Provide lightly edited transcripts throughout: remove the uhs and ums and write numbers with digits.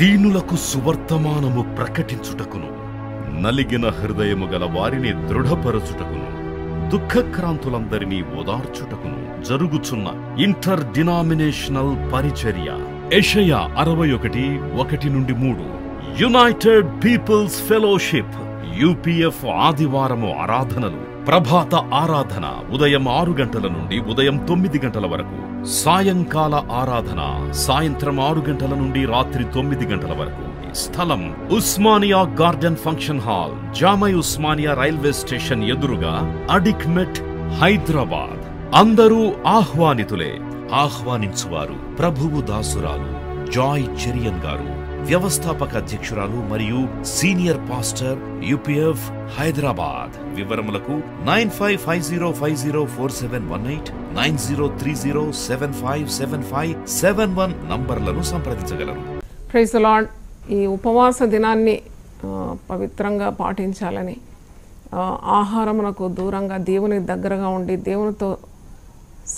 దీనులకు సువర్తమానము ప్రకటించుటకును, నలిగిన హృదయము గల వారిని దృఢపరచుటకును, దుఃఖక్రాంతులందరినీ ఓదార్చుటకును జరుగుచున్న ఇంటర్ డినామినేషనల్ పరిచర్య. యెషయా 61:1-3. యునైటెడ్ పీపుల్స్ ఫెలోషిప్ యూపీఎఫ్ ఆదివారము ఆరాధనలు. ప్రభాత ఆరాధన ఉదయం 6 గంటల నుండి ఉదయం 9 గంటల వరకు. సాయంకాల ఆరాధన సాయంత్రం 6 గంటల నుండి రాత్రి 9 గంటల వరకు. స్థలం Osmania garden function hall, జామై Osmania railway station ఎదురుగా, అడిక్మెట్, హైదరాబాద్. అందరూ ఆహ్వానితులే. ఆహ్వానించువారు ప్రభువు దాసురాలు జాయ్ చెరియన్ గారు, వ్యవస్థాపక అధ్యక్షురాలు మరియు సీనియర్ పాస్టర్ యూపీఎఫ్ హైదరాబాద్. వివరములకు 9550504718, 9030757571 నంబర్లను సంప్రదించగలరు. Praise the lord. ఈ ఉపవాస దినాన్ని పవిత్రంగా పాటించాలని, ఆహారమునకు దూరంగా దేవుని దగ్గరగా ఉండి దేవునితో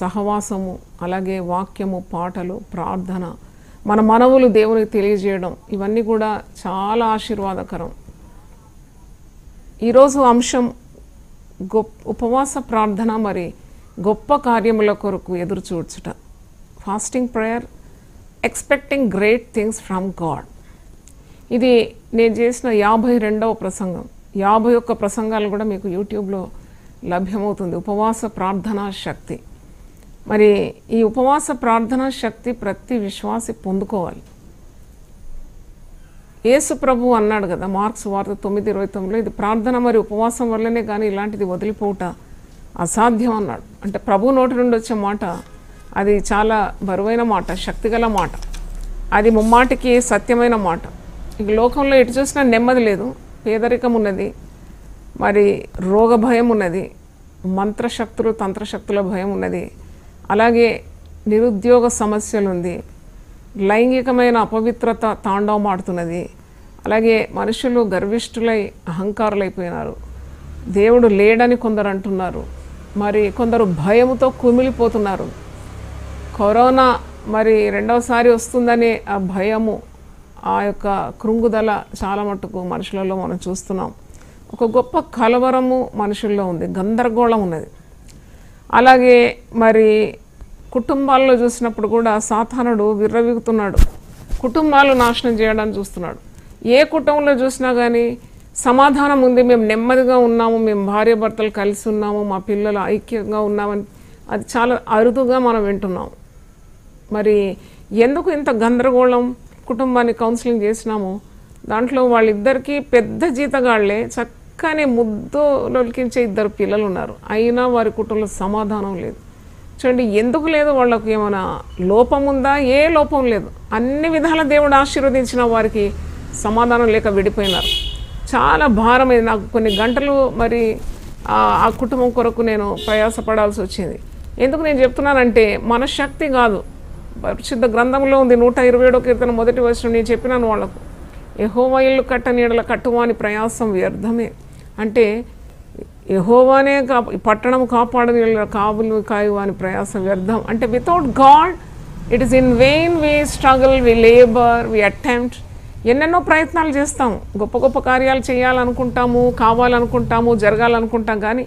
సహవాసము, అలాగే వాక్యము, పాటలు, ప్రార్థన, మన మనవులు దేవునికి తెలియజేయడం, ఇవన్నీ కూడా చాలా ఆశీర్వాదకరం. ఈరోజు అంశం ఉపవాస ప్రార్థన మరి గొప్ప కార్యముల కొరకు ఎదురు చూడ్చుట. Fasting prayer, expecting great things from God. ఇది నేను చేసిన 52వ ప్రసంగం. 51 ప్రసంగాలు కూడా మీకు యూట్యూబ్లో లభ్యమవుతుంది. ఉపవాస ప్రార్థనా శక్తి. మరి ఈ ఉపవాస ప్రార్థనా శక్తి ప్రతి విశ్వాసి పొందుకోవాలి. యేసు ప్రభు అన్నాడు కదా మార్క్స్ వార్త 9:29, ఇది ప్రార్థన మరి ఉపవాసం వల్లనే కానీ ఇలాంటిది వదిలిపోవుట అసాధ్యం అన్నాడు. అంటే ప్రభు నోటి నుండి వచ్చే మాట అది చాలా బరువైన మాట, శక్తిగల మాట, అది ముమ్మాటికి సత్యమైన మాట. ఇక లోకంలో ఎటు చూసినా నెమ్మది లేదు, పేదరికం ఉన్నది, మరి రోగ భయం ఉన్నది, మంత్రశక్తులు తంత్రశక్తుల భయం ఉన్నది, అలాగే నిరుద్యోగ సమస్యలు ఉంది, లైంగికమైన అపవిత్రత తాండవమాడుతున్నది, అలాగే మనుషులు గర్విష్ఠులై అహంకారులైపోయినారు, దేవుడు లేడని కొందరు అంటున్నారు, మరి కొందరు భయముతో కుమిలిపోతున్నారు. కరోనా మరి రెండవసారి వస్తుందనే ఆ భయము, ఆ యొక్క కృంగుదల చాలా మట్టుకు మనుషులలో మనం చూస్తున్నాం. ఒక గొప్ప కలవరము మనుషుల్లో ఉంది, గందరగోళం ఉన్నది. అలాగే మరి కుటుంబాల్లో చూసినప్పుడు కూడా సాతానుడు విర్రవీగుతున్నాడు, కుటుంబాలు నాశనం చేయడానికి చూస్తున్నాడు. ఏ కుటుంబంలో చూసినా కానీ సమాధానం ఉంది, మేము నెమ్మదిగా ఉన్నాము, మేము భార్య భర్తలు కలిసి ఉన్నాము, మా పిల్లలు ఐక్యంగా ఉన్నామని అది చాలా అరుదుగా మనం వింటున్నాం. మరి ఎందుకు ఇంత గందరగోళం? కుటుంబాన్ని కౌన్సిలింగ్ చేసినాము, దాంట్లో వాళ్ళిద్దరికీ పెద్ద జీతగాళ్లే, చక్కని ముద్దులొలికించే 2 పిల్లలు ఉన్నారు, అయినా వారి కుటుంబంలో సమాధానం లేదు. చూడండి, ఎందుకు లేదు? వాళ్ళకు ఏమైనా లోపం ఉందా? ఏ లోపం లేదు. అన్ని విధాల దేవుడు ఆశీర్వదించిన వారికి సమాధానం లేక విడిపోయినారు. చాలా భారమైంది. నాకు కొన్ని గంటలు మరి ఆ కుటుంబం కొరకు నేను ప్రయాసపడాల్సి వచ్చింది. ఎందుకు నేను చెప్తున్నానంటే మన శక్తి కాదు, పరిశుద్ధ గ్రంథంలో ఉంది 127వ కీర్తన 1వ వచనం. నేను చెప్పినాను వాళ్ళకు, యెహోవా ఇల్లు కట్ట నీడల కట్టువాని ప్రయాసం వ్యర్థమే. అంటే యెహోవానే పట్టణం కాపాడని కాపులు కాయువాని ప్రయాసం వ్యర్థం. అంటే without God it is in vain. We struggle, we labour, we attempt, ఎన్నెన్నో ప్రయత్నాలు చేస్తాము, గొప్ప గొప్ప కార్యాలు చేయాలనుకుంటాము, కావాలనుకుంటాము, జరగాలనుకుంటాం, కానీ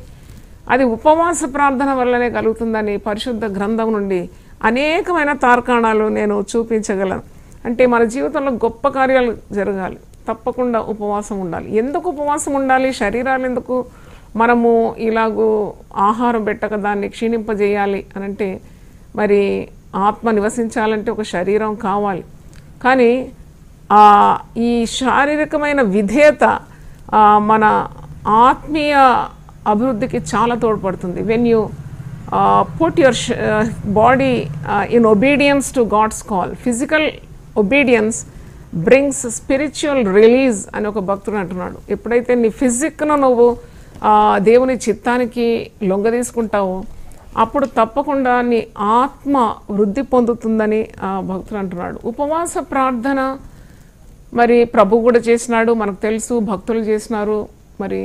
అది ఉపవాస ప్రార్థన వల్లనే కలుగుతుందని పరిశుద్ధ గ్రంథం నుండి అనేకమైన తార్కాణాలు నేను చూపించగలను. అంటే మన జీవితంలో గొప్ప కార్యాలు జరగాలి, తప్పకుండా ఉపవాసం ఉండాలి. ఎందుకు ఉపవాసం ఉండాలి? శరీరాలు ఎందుకు మనము ఇలాగూ ఆహారం పెట్టక దాన్ని క్షీణింపజేయాలి అని అంటే, మరి ఆత్మ నివసించాలంటే ఒక శరీరం కావాలి. కానీ ఈ శారీరకమైన విధేయత మన ఆత్మీయ అభివృద్ధికి చాలా తోడ్పడుతుంది. When you put your body in obedience to God's call. Physical obedience brings spiritual release అని ఒక భక్తుడు అంటున్నాడు. ఎప్పుడైతే నీ ఫిజిక్ను నువ్వు దేవుని చిత్తానికి లొంగ తీసుకుంటావో అప్పుడు తప్పకుండా నీ ఆత్మ వృద్ధి పొందుతుందని భక్తుడు అంటున్నాడు. ఉపవాస ప్రార్థన మరి ప్రభు కూడా చేసినాడు, మనకు తెలుసు, భక్తులు చేసినారు. మరి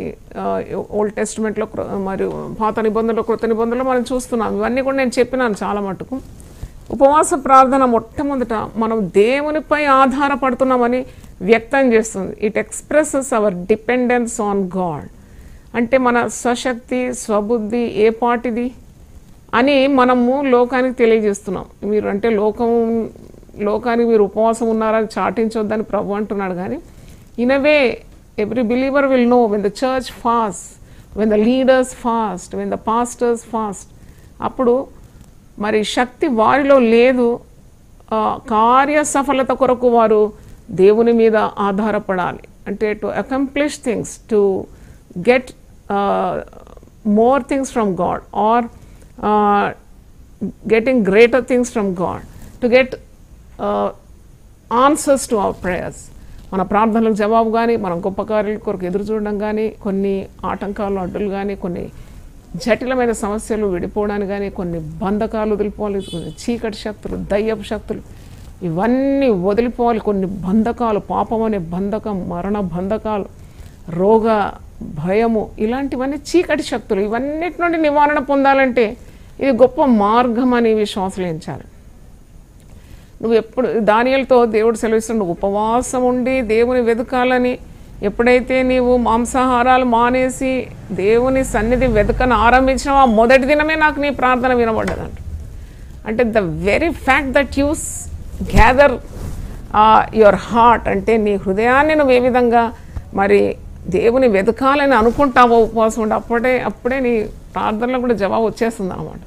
ఓల్డ్ టెస్టిమెంట్లో మరి పాత నిబంధనలో, కృత నిబంధనలో మనం చూస్తున్నాం. ఇవన్నీ కూడా నేను చెప్పినాను చాలా మటుకు. ఉపవాస ప్రార్థన మొట్టమొదట మనం దేవునిపై ఆధారపడుతున్నామని వ్యక్తం చేస్తుంది. It expresses our dependence on God. అంటే మన స్వశక్తి స్వబుద్ధి ఏ పాటిది అని మనము లోకానికి తెలియజేస్తున్నాం. మీరు అంటే లోకానికి మీరు ఉపవాసం ఉన్నారని చాటించొద్దని ప్రభు అంటున్నాడు. కానీ in a way every believer will know when the church fast, when the leaders fast, when the pastors fast, అప్పుడు మరి శక్తి వారిలో లేదు. కార్య సఫలత కొరకు వారు దేవుని మీద ఆధారపడాలి. అంటే to accomplish things, to get more things from God, or getting greater things from God, to get answers to our prayers. మన ప్రార్థనలకు జవాబు కానీ, మన గొప్ప కార్యాల కొరకు ఎదురు చూడడం కానీ, కొన్ని ఆటంకాలు అడ్డులు కానీ, కొన్ని జటిలమైన సమస్యలు విడిపోవడానికి కానీ, కొన్ని బంధకాలు వదిలిపోవాలి, కొన్ని చీకటి శక్తులు, దయ్యపు శక్తులు ఇవన్నీ వదిలిపోవాలి. కొన్ని బంధకాలు, పాపం అనే బంధకం, మరణ బంధకాలు, రోగ భయము, ఇలాంటివన్నీ చీకటి శక్తులు. ఇవన్నిటి నుండి నివారణ పొందాలంటే ఇది గొప్ప మార్గం అని విశ్వాసలించాలి. నువ్వు ఎప్పుడు దానియేలుతో దేవుడు సెలవిస్తున్నాడు, నువ్వు ఉపవాసం ఉండి దేవుని వెతకాలని. ఎప్పుడైతే నీవు మాంసాహారాలు మానేసి దేవుని సన్నిధి వెతకని ఆరంభించినావు, ఆ మొదటి దినమే నాకు నీ ప్రార్థన వినబడ్డదంట. అంటే the very fact that you gather your heart, అంటే నీ హృదయాన్ని నువ్వు ఏ విధంగా మరి దేవుని వెతకాలని అనుకుంటావో ఉపవాసం ఉండి, అప్పుడే నీ ప్రార్థనలో కూడా జవాబు వచ్చేస్తుంది అన్నమాట.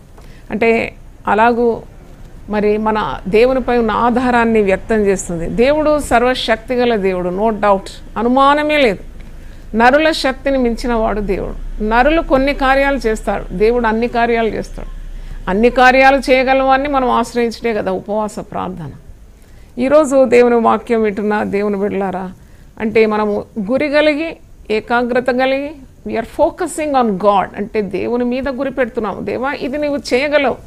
అంటే అలాగూ మరి మన దేవునిపై ఉన్న ఆధారాన్ని వ్యక్తం చేస్తుంది. దేవుడు సర్వశక్తి గల దేవుడు, నో డౌట్, అనుమానమే లేదు. నరుల శక్తిని మించిన వాడు దేవుడు. నరులు కొన్ని కార్యాలు చేస్తాడు, దేవుడు అన్ని కార్యాలు చేస్తాడు. అన్ని కార్యాలు చేయగలవాన్ని మనం ఆశ్రయించటే కదా ఉపవాస ప్రార్థన. ఈరోజు దేవుని వాక్యం వింటున్న దేవుని బిడ్డలారా, అంటే మనము గురి కలిగి ఏకాగ్రత కలిగి వీఆర్ ఫోకసింగ్ ఆన్ గాడ్, అంటే దేవుని మీద గురి పెడుతున్నాము. దేవా, ఇది నువ్వు చేయగలవు,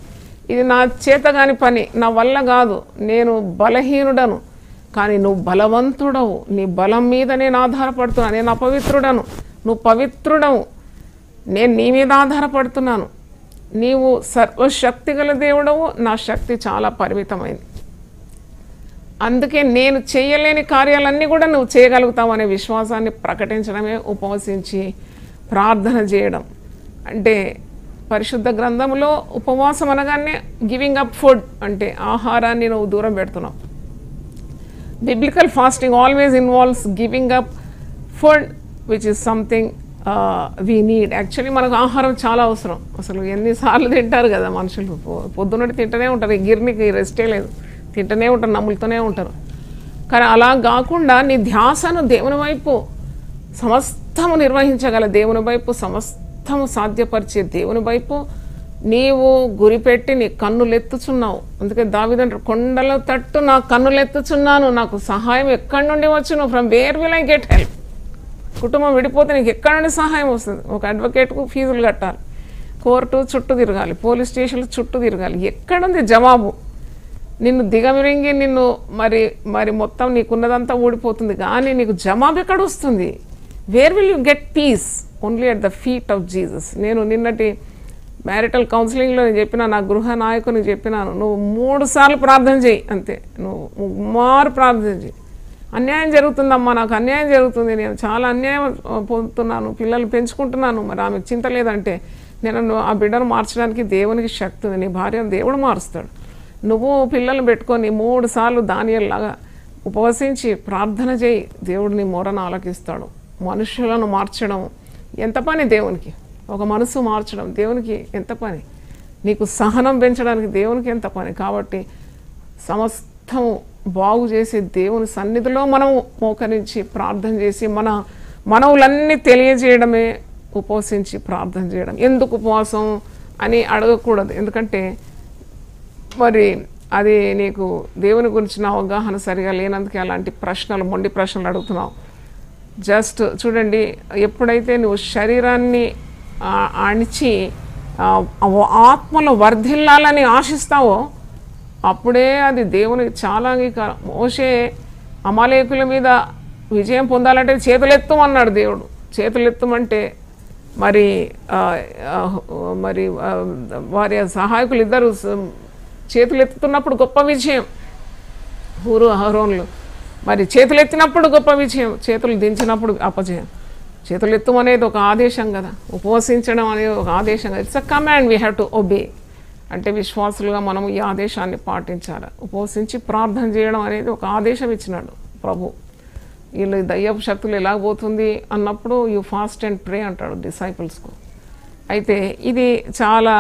ఇది నా చేతగాని పని, నా వల్ల కాదు, నేను బలహీనుడను, కానీ నువ్వు బలవంతుడవు, నీ బలం మీద నేను ఆధారపడుతున్నాను. నేను అపవిత్రుడను, నువ్వు పవిత్రుడవు, నేను నీ మీద ఆధారపడుతున్నాను. నీవు సర్వశక్తి గల దేవుడవు, నా శక్తి చాలా పరిమితమైంది. అందుకే నేను చేయలేని కార్యాలన్నీ కూడా నువ్వు చేయగలుగుతావు అనే విశ్వాసాన్ని ప్రకటించడమే ఉపవసించి ప్రార్థన చేయడం. అంటే పరిశుద్ధ గ్రంథంలో ఉపవాసం అనగానే గివింగ్ అప్ ఫుడ్, అంటే ఆహారాన్ని నువ్వు దూరం పెడుతున్నావు. Biblical fasting always involves giving up food which is something we need. Actually మనకు ఆహారం చాలా అవసరం. అసలు ఎన్నిసార్లు తింటారు కదా మనుషులు, పొద్దున్నటి తింటూనే ఉంటారు, ఈ గిర్నికి రెస్టే లేదు, తింటూనే ఉంటారు, నమ్ములుతూనే ఉంటారు. కానీ అలా కాకుండా నీ ధ్యాసను దేవుని వైపు సమస్తము నిర్వహించగల దేవుని వైపు, సమస్తము సాధ్యపరిచే దేవుని వైపు నీవు గురిపెట్టి నీ కన్నులెత్తుచున్నావు. అందుకే దావీదు కొండల తట్టు నా కన్నులెత్తుచున్నాను, నాకు సహాయం ఎక్కడి నుండి వచ్చును, from where will I get help. కుటుంబం విడిపోతే నీకు ఎక్కడి నుండి సహాయం వస్తుంది? ఒక అడ్వకేట్కు ఫీజులు కట్టాలి, కోర్టు చుట్టూ తిరగాలి, పోలీస్ స్టేషన్లు చుట్టూ తిరగాలి, ఎక్కడుంది జవాబు? నిన్ను దిగమిరింగి నిన్ను మరి మొత్తం నీకున్నదంతా ఊడిపోతుంది, కానీ నీకు జవాబు ఎక్కడ వస్తుంది? Where will you get piece? Only at the feet of Jesus. నేను నిన్నటి మ్యారిటల్ కౌన్సిలింగ్లో నేను చెప్పిన, నా గృహ నాయకునికి చెప్పినాను, నువ్వు 3 సార్లు ప్రార్థన చేయి అంతే, నువ్వు మారు ప్రార్థన చేయి. అన్యాయం జరుగుతుందమ్మా, నాకు అన్యాయం జరుగుతుంది, నేను చాలా అన్యాయం పొందుతున్నాను, పిల్లలు పెంచుకుంటున్నాను, మరి ఆమెకు చింత లేదంటే నేను ఆ బిడ్డను మార్చడానికి దేవునికి శక్తి ఉంది. నీ భార్యను దేవుడు మారుస్తాడు. నువ్వు పిల్లలు పెట్టుకొని 3 సార్లు దానియేలులాగా ఉపవసించి ప్రార్థన చేయి, దేవుడు నీ మొరను ఆలకిస్తాడు. మనుషులను మార్చడం ఎంత పని దేవునికి? ఒక మనసు మార్చడం దేవునికి ఎంత పని? నీకు సహనం పెంచడానికి దేవునికి ఎంత పని? కాబట్టి సమస్తము బాగు చేసి దేవుని సన్నిధిలో మనం మోకరించి ప్రార్థన చేసి మన మనవులన్నీ తెలియజేయడమే ఉపవసించి ప్రార్థన చేయడం. ఎందుకు ఉపవాసం అని అడగకూడదు, ఎందుకంటే మరి అది నీకు దేవుని గురించిన అవగాహన సరిగా లేనందుకే అలాంటి ప్రశ్నలు, మొండి ప్రశ్నలు అడుగుతున్నావు. జస్ట్ చూడండి, ఎప్పుడైతే నువ్వు శరీరాన్ని అణిచి ఆత్మలో వర్ధిల్లాలని ఆశిస్తావో అప్పుడే అది దేవునికి చాలా అంగీకారం. మోషే అమాలేకుల మీద విజయం పొందాలంటే చేతులెత్తమన్నాడు దేవుడు. చేతులెత్తమంటే మరి వారి సహాయకులు ఇద్దరు చేతులు ఎత్తుతున్నప్పుడు గొప్ప విజయం. హూరు అహరోన్లు మరి చేతులు ఎత్తినప్పుడు గొప్ప విజయం, చేతులు దించినప్పుడు అపజయం. చేతులు ఎత్తు అనేది ఒక ఆదేశం కదా, ఉపవసించడం అనేది ఒక ఆదేశం కదా. It's a command, we have to obey. అంటే విశ్వాసులుగా మనం ఈ ఆదేశాన్ని పాటించాలి. ఉపవసించి ప్రార్థన చేయడం అనేది ఒక ఆదేశం ఇచ్చినాడు ప్రభు. వీళ్ళు దయ్యపు శక్తులు ఎలా పోతుంది అన్నప్పుడు యూ ఫాస్ట్ అండ్ ప్రే అంటాడు డిసైపుల్స్కు. అయితే ఇది చాలా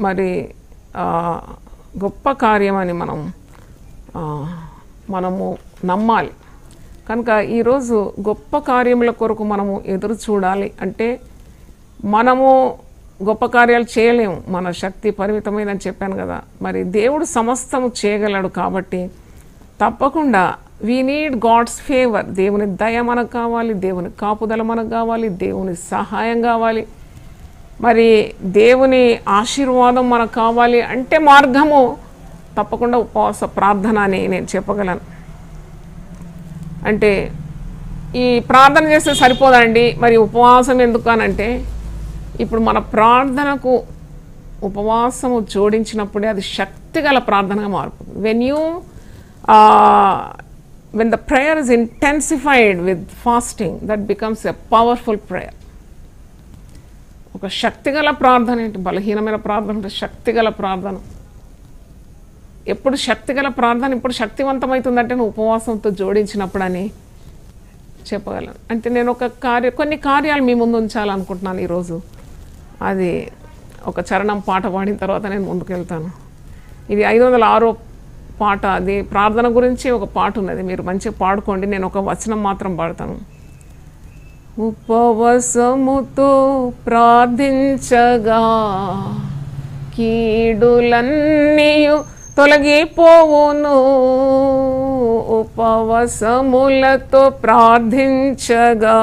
మరి గొప్ప కార్యం అని మనము నమ్మాలి. కనుక ఈరోజు గొప్ప కార్యముల కొరకు మనము ఎదురు చూడాలి. అంటే మనము గొప్ప కార్యాలు చేయలేము, మన శక్తి పరిమితమైనని చెప్పాను కదా. మరి దేవుడు సమస్తము చేయగలడు కాబట్టి తప్పకుండా వీ నీడ్ గాడ్స్ ఫేవర్. దేవుని దయ మనకు కావాలి, దేవుని కాపుదల మనకు కావాలి, దేవుని సహాయం కావాలి, మరి దేవుని ఆశీర్వాదం మనకు కావాలి. అంటే మార్గము తప్పకుండా ఉపవాస ప్రార్థన అని నేను చెప్పగలను. అంటే ఈ ప్రార్థన చేస్తే సరిపోదండి, మరి ఉపవాసం ఎందుకు అనంటే ఇప్పుడు మన ప్రార్థనకు ఉపవాసము జోడించినప్పుడే అది శక్తిగల ప్రార్థనగా మారుతుంది. when the prayer is intensified with fasting, that becomes a powerful prayer. ఒక శక్తిగల ప్రార్థన ఏంటి, బలహీనమైన ప్రార్థన అంటే శక్తిగల ప్రార్థన. ఎప్పుడు శక్తిగల ప్రార్థన ఇప్పుడు శక్తివంతమవుతుందంటే నువ్వు ఉపవాసంతో జోడించినప్పుడు అని చెప్పగలను. అంటే నేను కొన్ని కార్యాలు మీ ముందు ఉంచాలనుకుంటున్నాను ఈరోజు. అది ఒక చరణం పాట పాడిన తర్వాత నేను ముందుకు వెళ్తాను. ఇది 506వ పాట. అది ప్రార్థన గురించి ఒక పాట ఉన్నది, మీరు మంచిగా పాడుకోండి. నేను ఒక వచనం మాత్రం పాడతాను. ఉపవాసముతో ప్రార్థించగా కీడులన్నీయు తొలగిపోవును. ఉపవాసములతో ప్రార్థించగా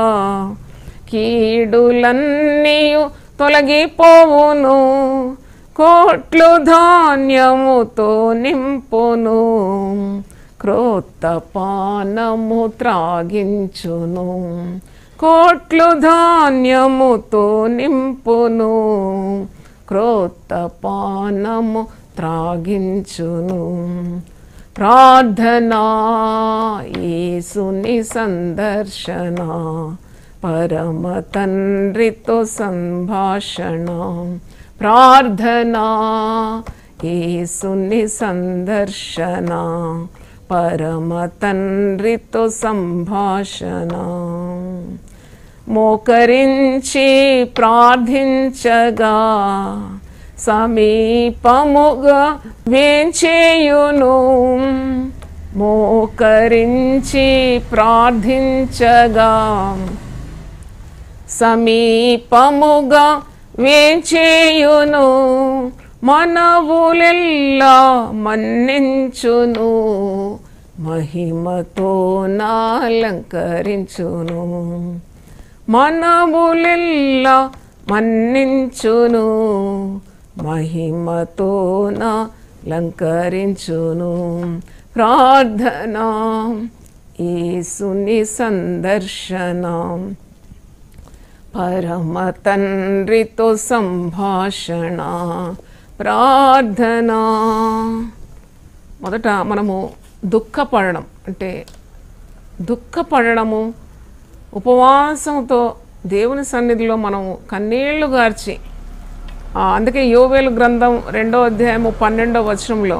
కీడులన్నీయు తొలగిపోవును. కోట్లు ధాన్యముతో నింపును, క్రొత్త పానము త్రాగించును. కోట్లు ధాన్యముతో నింపును, క్రొత్త పానము త్రాగించును. ప్రార్థనా యేసుని సందర్శన, పరమ తండ్రితో సంభాషణ. ప్రార్థనా యేసుని సందర్శన, పరమ తండ్రితో సంభాషణ. మోకరించి ప్రార్థించగా సమీపముగా వేంచేయును. మోకరించి ప్రార్థించగా సమీపముగా వేంచేయును. మనవులెల్లా మన్నించును, మహిమతో నాలంకరించును. మనవులెల్లా మన్నించును, మహిమతో నాలంకరించును. ప్రార్థన యేసుని సందర్శన, పరమ తండ్రితో సంభాషణ. ప్రార్థన మొదట మనము దుఃఖపడడం, అంటే దుఃఖపడము ఉపవాసంతో దేవుని సన్నిధిలో మనము కన్నీళ్లు గార్చి. అందుకే యోవేలు గ్రంథం 2వ అధ్యాయము 12వ వచనంలో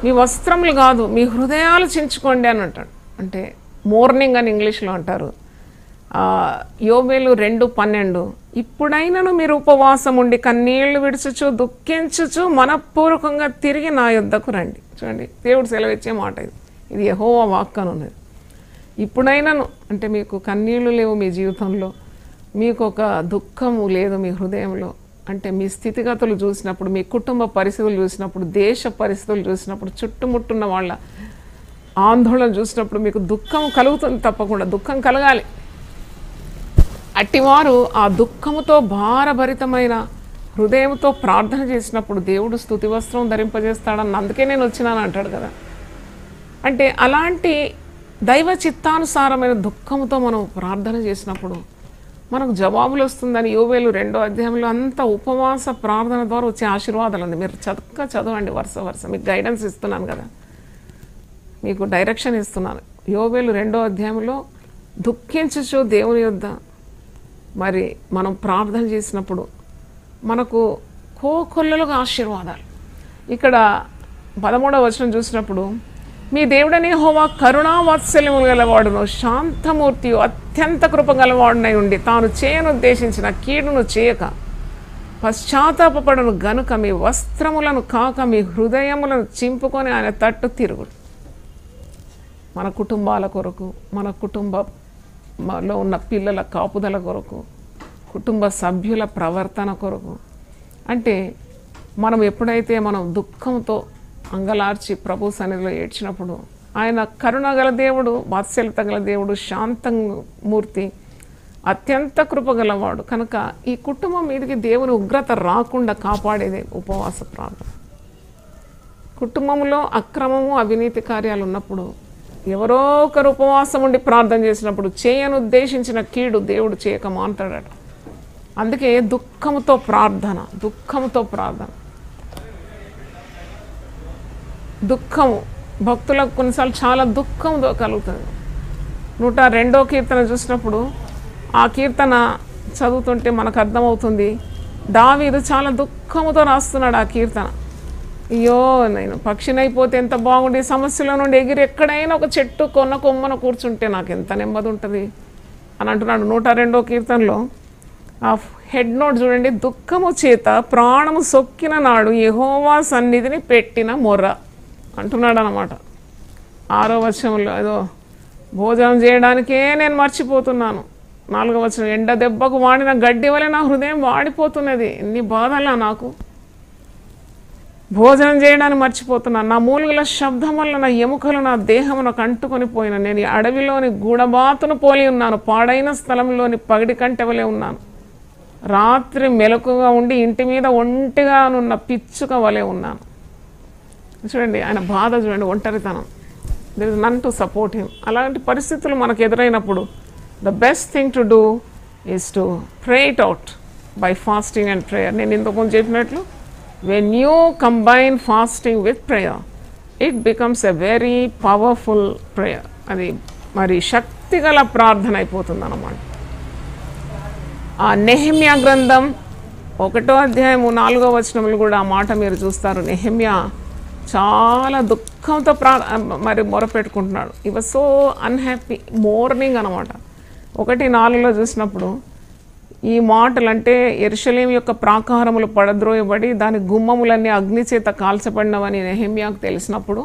మీ వస్త్రములు కాదు మీ హృదయాలు చించుకోండి అని అంటాడు. అంటే మోర్నింగ్ అని ఇంగ్లీష్లో అంటారు. యోవేలు 2:12 ఇప్పుడైనను మీరు ఉపవాసం ఉండి కన్నీళ్లు విడుచుచు దుఃఖించుచు మనఃపూర్వకంగా తిరిగి నా యొద్దకు రండి. చూడండి, దేవుడు సెలవిచ్చే మాట ఇది యెహోవా వాక్కు అని ఉన్నది. ఇప్పుడైనాను అంటే మీకు కన్నీళ్లు లేవు మీ జీవితంలో, మీకు ఒక దుఃఖము లేదు మీ హృదయంలో, అంటే మీ స్థితిగతులు చూసినప్పుడు, మీ కుటుంబ పరిస్థితులు చూసినప్పుడు, దేశ పరిస్థితులు చూసినప్పుడు, చుట్టుముట్టున్న వాళ్ళ ఆందోళన చూసినప్పుడు మీకు దుఃఖం కలుగుతుంది. తప్పకుండా దుఃఖం కలగాలి. అట్టివారు ఆ దుఃఖముతో భారభరితమైన హృదయంతో ప్రార్థన చేసినప్పుడు దేవుడు స్తుతి వస్త్రం ధరింపజేస్తాడని అందుకే నేను వచ్చినాను అంటాడు కదా. అంటే అలాంటి దైవ చిత్తానుసారమైన దుఃఖంతో మనం ప్రార్థన చేసినప్పుడు మనకు జవాబులు వస్తుందని యోవేలు 2వ అధ్యాయంలో అంత ఉపవాస ప్రార్థన ద్వారా వచ్చే ఆశీర్వాదాలు ఉంది. మీరు చక్కగా చదవండి వరుస వరుస. మీకు గైడెన్స్ ఇస్తున్నాను కదా, మీకు డైరెక్షన్ ఇస్తున్నాను. యోవేలు 2వ అధ్యాయంలో దుఃఖించుచు దేవుని యొద్ద మరి మనం ప్రార్థన చేసినప్పుడు మనకు కోకొల్లలుగా ఆశీర్వాదాలు. ఇక్కడ 13వ వచనం చూసినప్పుడు మీ దేవుడనే యెహోవా కరుణా వాత్సల్యములు గలవాడును శాంతమూర్తియు అత్యంత కృప గలవాడునై ఉండి తాను చేయనుద్దేశించిన కీడును చేయక పశ్చాత్తాపపడను గనుక మీ వస్త్రములను కాక మీ హృదయములను చింపుకొని ఆయన తట్టు తిరుగుడు. మన కుటుంబాల కొరకు, మన కుటుంబంలో ఉన్న పిల్లల కాపుదల కొరకు, కుటుంబ సభ్యుల ప్రవర్తన కొరకు. అంటే మనం ఎప్పుడైతే మనం దుఃఖంతో అంగలార్చి ప్రభు సన్నిధిలో ఏడ్చినప్పుడు ఆయన కరుణ గల దేవుడు, వాత్సల్యత గల దేవుడు, శాంతమూర్తి, అత్యంత కృపగలవాడు కనుక ఈ కుటుంబం మీదకి దేవుని ఉగ్రత రాకుండా కాపాడేదే ఉపవాస ప్రార్థన. కుటుంబంలో అక్రమము అవినీతి కార్యాలు ఉన్నప్పుడు ఎవరో ఒకరు ఉపవాసం ఉండి ప్రార్థన చేసినప్పుడు చేయను ఉద్దేశించిన కీడు దేవుడు చేయక మాంటాడట. అందుకే దుఃఖముతో ప్రార్థన, దుఃఖముతో ప్రార్థన. దుఃఖము భక్తులకు కొన్నిసార్లు చాలా దుఃఖంతో కలుగుతుంది. 102వ కీర్తన చూసినప్పుడు ఆ కీర్తన చదువుతుంటే మనకు అర్థమవుతుంది దావీదు చాలా దుఃఖముతో రాస్తున్నాడు ఆ కీర్తన. అయ్యో నేను పక్షినైపోతే ఎంత బాగుండి సమస్యల నుండి ఎగిరి ఎక్కడైనా ఒక చెట్టు కొమ్మన కూర్చుంటే నాకు ఎంత నెమ్మది ఉంటుంది అని అంటున్నాడు 102వ కీర్తనలో. ఆ హెడ్ నోట్ చూడండి, దుఃఖము చేత ప్రాణము సొక్కిన నాడు యెహోవా సన్నిధిని పెట్టిన మొర్ర అంటున్నాడు అన్నమాట. 6వ వచనంలో ఏదో భోజనం చేయడానికే నేను మర్చిపోతున్నాను. 4వ వచనం ఎండ దెబ్బకు వాడిన గడ్డి వలె నా హృదయం వాడిపోతున్నది. ఎన్ని బాధలా నాకు, భోజనం చేయడానికి మర్చిపోతున్నాను. నా మూలుగుల శబ్దం వల్ల నా ఎముకలు నా దేహమునకు అంటుకొని పోయిన నేను అడవిలోని గూడబాతును పోలి ఉన్నాను, పాడైన స్థలంలోని పగిడి కంటె వలె ఉన్నాను. రాత్రి మెలకుగా ఉండి ఇంటి మీద ఒంటిగానున్న పిచ్చుక వలె ఉన్నాను. చూడండి ఆయన బాధ చూడండి, ఒంటరితనం. There is none to support him. అలాంటి పరిస్థితులు మనకు ఎదురైనప్పుడు the best thing to do is to pray it out by fasting and prayer. నేను ఇంతకుముందు చెప్పినట్లు when you combine fasting with prayer it becomes a very powerful prayer. అది మరి శక్తిగల ప్రార్థన అయిపోతుంది అన్నమాట. ఆ నెహెమ్యా గ్రంథం 1వ అధ్యాయం 4వ వచనములు కూడా ఆ మాట మీరు చూస్తారు. నెహెమ్యా చాలా దుఃఖంతో మరి మొరపెట్టుకుంటున్నాడు. ఈ వాజ్ సో అన్హ్యాపీ మోర్నింగ్ అనమాట. 1:4లో చూసినప్పుడు ఈ మాటలు అంటే యెరూషలేము యొక్క ప్రాకారములు పడద్రోయబడి దాని గుమ్మములన్నీ అగ్ని చేత కాల్చబడినవని నెహెమ్యాకు తెలిసినప్పుడు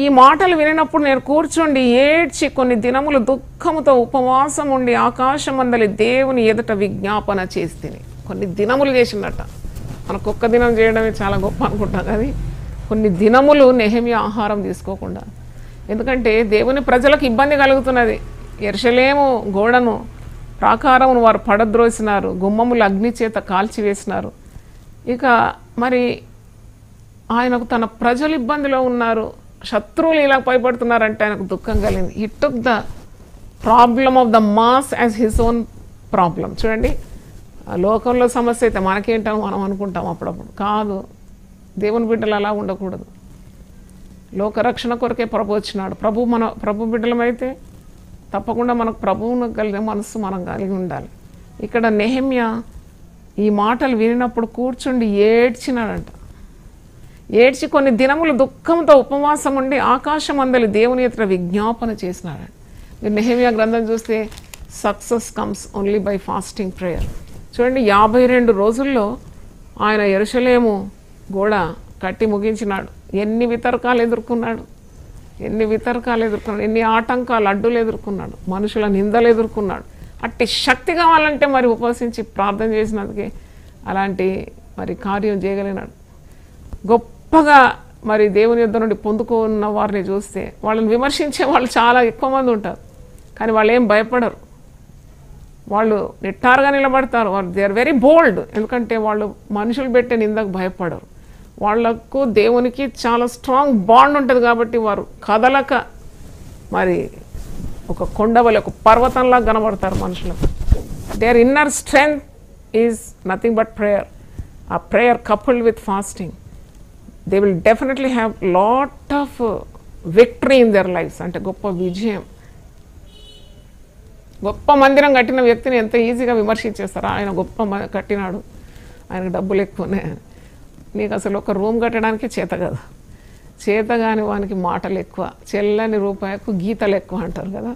ఈ మాటలు వినినప్పుడు నేను కూర్చోండి ఏడ్చి కొన్ని దినములు దుఃఖముతో ఉపవాసం ఉండి ఆకాశమందలి దేవుని ఎదుట విజ్ఞాపన చేస్తేనే. కొన్ని దినములు చేసిందట. మనకు ఒక్క దినం చేయడమే చాలా గొప్ప అనుకుంటాం కానీ కొన్ని దినములు నెహెమ్యా ఆహారం తీసుకోకుండా. ఎందుకంటే దేవుని ప్రజలకు ఇబ్బంది కలుగుతున్నది. యెరూషలేము గోడను ప్రాకారమును వారు పడద్రోసినారు, గుమ్మములు అగ్ని చేత కాల్చివేసినారు. ఇక మరి ఆయనకు తన ప్రజలు ఇబ్బందిలో ఉన్నారు, శత్రువులు ఇలా భయపడుతున్నారంటే ఆయనకు దుఃఖం కలిగింది. He took the problem of the mass as his own problem. చూడండి లోకంలో సమస్య అయితే మనకేంటామో మనం అనుకుంటాం అప్పుడప్పుడు. కాదు, దేవుని బిడ్డలు అలా ఉండకూడదు. లోకరక్షణ కొరకే ప్రభు వచ్చినాడు. ప్రభు బిడ్డలమైతే తప్పకుండా మనకు ప్రభువును కలిగే మనస్సు మనం కలిగి ఉండాలి. ఇక్కడ నెహెమ్యా ఈ మాటలు వినినప్పుడు కూర్చుండి ఏడ్చినాడంట. ఏడ్చి కొన్ని దినములు దుఃఖంతో ఉపవాసం ఉండి ఆకాశమందలి దేవుని ఎదుట విజ్ఞాపన చేసినాడంట. మీరు నెహెమ్యా గ్రంథం చూస్తే success comes only by fasting prayer. చూడండి 52 రోజుల్లో ఆయన యెరూషలేము గోడ కట్టి ముగించినాడు. ఎన్ని వితర్కాలు ఎదుర్కొన్నాడు, ఎన్ని ఆటంకాలు అడ్డులు ఎదుర్కొన్నాడు, మనుషుల నిందలు ఎదుర్కొన్నాడు. అట్టి శక్తి కావాలంటే మరి ఉపవసించి ప్రార్థన చేసినందుకే అలాంటి మరి కార్యం చేయగలిగినాడు. గొప్పగా మరి దేవుని యొద్ద నుండి పొందుకున్న వారిని చూస్తే వాళ్ళని విమర్శించే వాళ్ళు చాలా ఎక్కువ మంది ఉంటారు, కానీ వాళ్ళు ఏం భయపడరు. వాళ్ళు నిట్టారుగా నిలబడతారు. వాళ్ళు దే ఆర్ వెరీ బోల్డ్. ఎందుకంటే వాళ్ళు మనుషులు పెట్టే నిందకు భయపడరు. వాళ్లకు దేవునికి చాలా స్ట్రాంగ్ బాండ్ ఉంటుంది కాబట్టి వారు కదలక మరి ఒక కొండవలి ఒక పర్వతంలా కనబడతారు మనుషులకు. Their inner strength is nothing but prayer. A prayer coupled with fasting, they will definitely have lot of victory in their lives. అంటే గొప్ప విజయం. గొప్ప మందిరం కట్టిన వ్యక్తిని ఎంత ఈజీగా విమర్శించేస్తారు. ఆయన గొప్ప కట్టినాడు, ఆయనకు డబ్బులు ఎక్కువనే. నీకు అసలు ఒక రూమ్ కట్టడానికే చేత కదా. చేత కాని వానికి మాటలు ఎక్కువ, చెల్లని రూపాయకు గీతలు ఎక్కువ అంటారు కదా.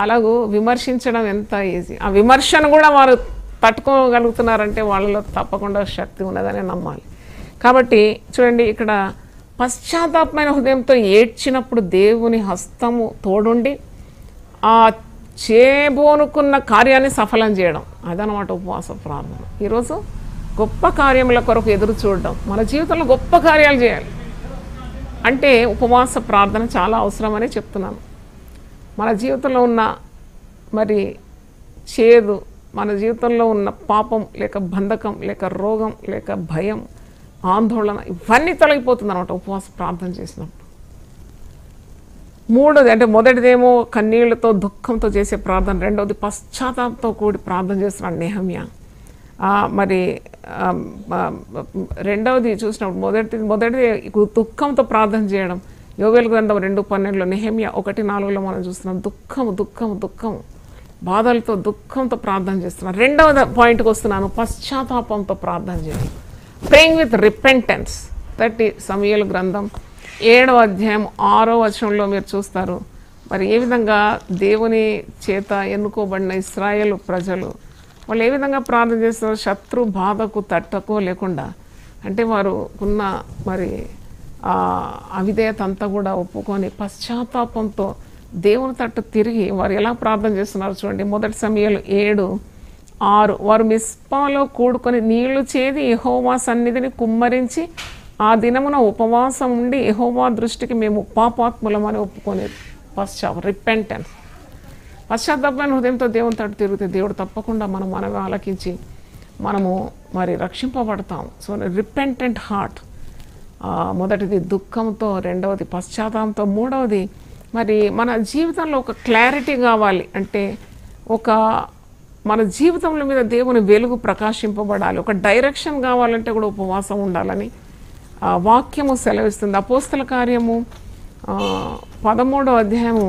అలాగూ విమర్శించడం ఎంత ఈజీ. ఆ విమర్శను కూడా వారు తట్టుకోగలుగుతున్నారంటే వాళ్ళలో తప్పకుండా శక్తి ఉన్నదని నమ్మాలి. కాబట్టి చూడండి, ఇక్కడ పశ్చాత్తాపమైన హృదయంతో ఏడ్చినప్పుడు దేవుని హస్తము తోడుండి ఆ చేయబోనుకున్న కార్యాన్ని సఫలం చేయడం, అదనమాట ఉపవాస ప్రార్థన. ఈరోజు గొప్ప కార్యముల కొరకు ఎదురు చూడడం, మన జీవితంలో గొప్ప కార్యాలు చేయాలి అంటే ఉపవాస ప్రార్థన చాలా అవసరమని చెప్తున్నాను. మన జీవితంలో ఉన్న మరి చేదు, మన జీవితంలో ఉన్న పాపం లేక బంధకం లేక రోగం లేక భయం, ఆందోళన, ఇవన్నీ తొలగిపోతుంది అనమాట ఉపవాస ప్రార్థన చేసినప్పుడు. మూడోది అంటే మొదటిదేమో కన్నీళ్లతో దుఃఖంతో చేసే ప్రార్థన, రెండవది పశ్చాత్తాపంతో కూడి ప్రార్థన చేస్తున్నాడు నెహమ్యా. మరి రెండవది చూసినప్పుడు మొదటిది దుఃఖంతో ప్రార్థన చేయడం. యోవేలు గ్రంథం 2:12, నెహమ్యా 1:4 మనం చూస్తున్నాం. దుఃఖము బాధలతో దుఃఖంతో ప్రార్థన చేస్తున్నాను. రెండవ పాయింట్కి వస్తున్నాను, పశ్చాత్తాపంతో ప్రార్థన చేయాలి. Praying with repentance. సమూయేలు గ్రంథం 7వ అధ్యాయం 6వ వచనంలో మీరు చూస్తారు. మరి ఏ విధంగా దేవుని చేత ఎన్నుకోబడిన ఇశ్రాయేలు ప్రజలు వాళ్ళు ఏ విధంగా ప్రార్థన చేస్తారు, శత్రు బాధకు తట్టుకోలేకుండా. అంటే వారు ఉన్న మరి అవిధేయత అంతా కూడా ఒప్పుకొని పశ్చాత్తాపంతో దేవుని తట్టు తిరిగి వారు ఎలా ప్రార్థన చేస్తున్నారు చూడండి. మొదటి సమూయేలు 7:6, వారు మిస్పాలో కూడుకొని నీళ్లు చేది యెహోవా సన్నిధిని కుమ్మరించి ఆ దినమున ఉపవాసం ఉండి యెహోవా దృష్టికి మేము పాపాత్ములమని ఒప్పుకోలేదు. రిపెంటెన్స్, పశ్చాత్తాపమైన హృదయంతో దేవుని తట్టు తిరిగితే దేవుడు తప్పకుండా మనవి ఆలకించి మనము మరి రక్షింపబడతాం. సో రిపెంటెంట్ హార్ట్, మొదటిది దుఃఖంతో, రెండవది పశ్చాత్తాపంతో, మూడవది మరి మన జీవితంలో ఒక క్లారిటీ కావాలి. అంటే మన జీవితంలో మీద దేవుని వెలుగు ప్రకాశింపబడాలి, ఒక డైరెక్షన్ కావాలంటే కూడా ఉపవాసం ఉండాలని వాక్యము సెలవిస్తుంది. అపోస్తల కార్యము 13వ అధ్యాయము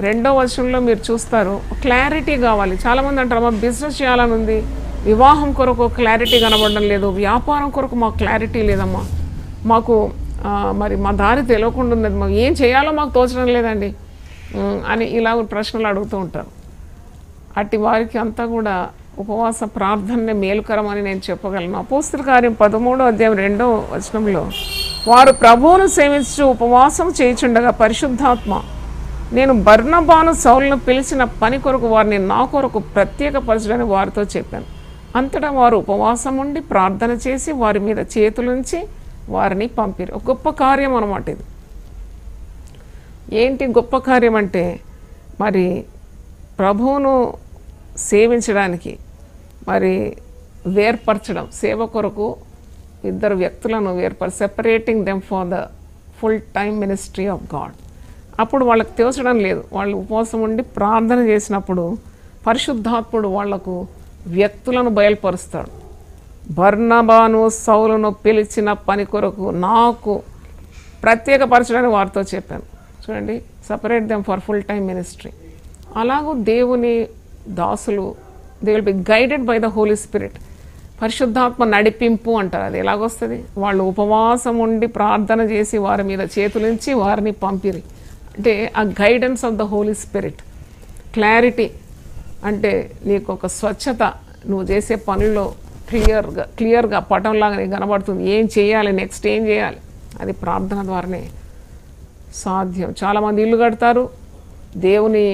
2వ వచనంలో మీరు చూస్తారు. క్లారిటీ కావాలి. చాలామంది అంటారు, మా బిజినెస్ చేయాలని ఉంది, వివాహం కొరకు క్లారిటీ కనబడడం లేదు, వ్యాపారం కొరకు మాకు క్లారిటీ లేదమ్మా, మాకు మరి మా దారి తెలియకుండా ఉన్నది, మాకు ఏం చేయాలో మాకు తోచడం లేదండి అని ఇలా ప్రశ్నలు అడుగుతూ ఉంటారు. అట్టి వారికి అంతా కూడా ఉపవాస ప్రార్థనే మేలుకరమని నేను చెప్పగలను. అపోస్తల కార్యం 13వ అధ్యాయం 2వ వచనంలో, వారు ప్రభువును సేవించు ఉపవాసం చేయుచుండగా పరిశుద్ధాత్మ నేను బర్నబాను సౌలును పిలిచిన పని కొరకు వారిని నా కొరకు ప్రత్యేకపరచడని వారితో చెప్పాను. అంతటా వారు ఉపవాసం ఉండి ప్రార్థన చేసి వారి మీద చేతులుంచి వారిని పంపిరు. ఒక గొప్ప కార్యం అన్నమాట ఇది. ఏంటి గొప్ప కార్యం అంటే, మరి ప్రభువును సేవించడానికి మరి వేర్పరచడం, సేవ కొరకు ఇద్దరు వ్యక్తులను separating them for the full time ministry of God. అప్పుడు వాళ్ళకి తోచడం లేదు. వాళ్ళు ఉపవాసం ఉండి ప్రార్థన చేసినప్పుడు పరిశుద్ధాత్ముడు వాళ్లకు వ్యక్తులను బయలుపరుస్తాడు. బర్నబాను సౌలును పిలిచిన పని కొరకు నాకు ప్రత్యేకపరచడానికి వారితో చెప్పాను. చూడండి, separate them for full time ministry. అలాగూ దేవుని దాసులు they will be guided by the Holy Spirit. పరిశుద్ధాత్మ నడిపింపు అంటారు. అది ఎలాగొస్తుంది? వాళ్ళు ఉపవాసం ఉండి ప్రార్థన చేసి వారి మీద చేతులుంచి వారిని పంపిరి. అంటే ఆ guidance of the Holy Spirit. Clarity అంటే నీకు ఒక స్వచ్ఛత, నువ్వు చేసే పనుల్లో క్లియర్గా పటంలాగా నీకు కనబడుతుంది. ఏం చేయాలి, నెక్స్ట్ ఏం చేయాలి, అది ప్రార్థన ద్వారానే సాధ్యం. చాలామంది ఇల్లు కడతారు, దేవుని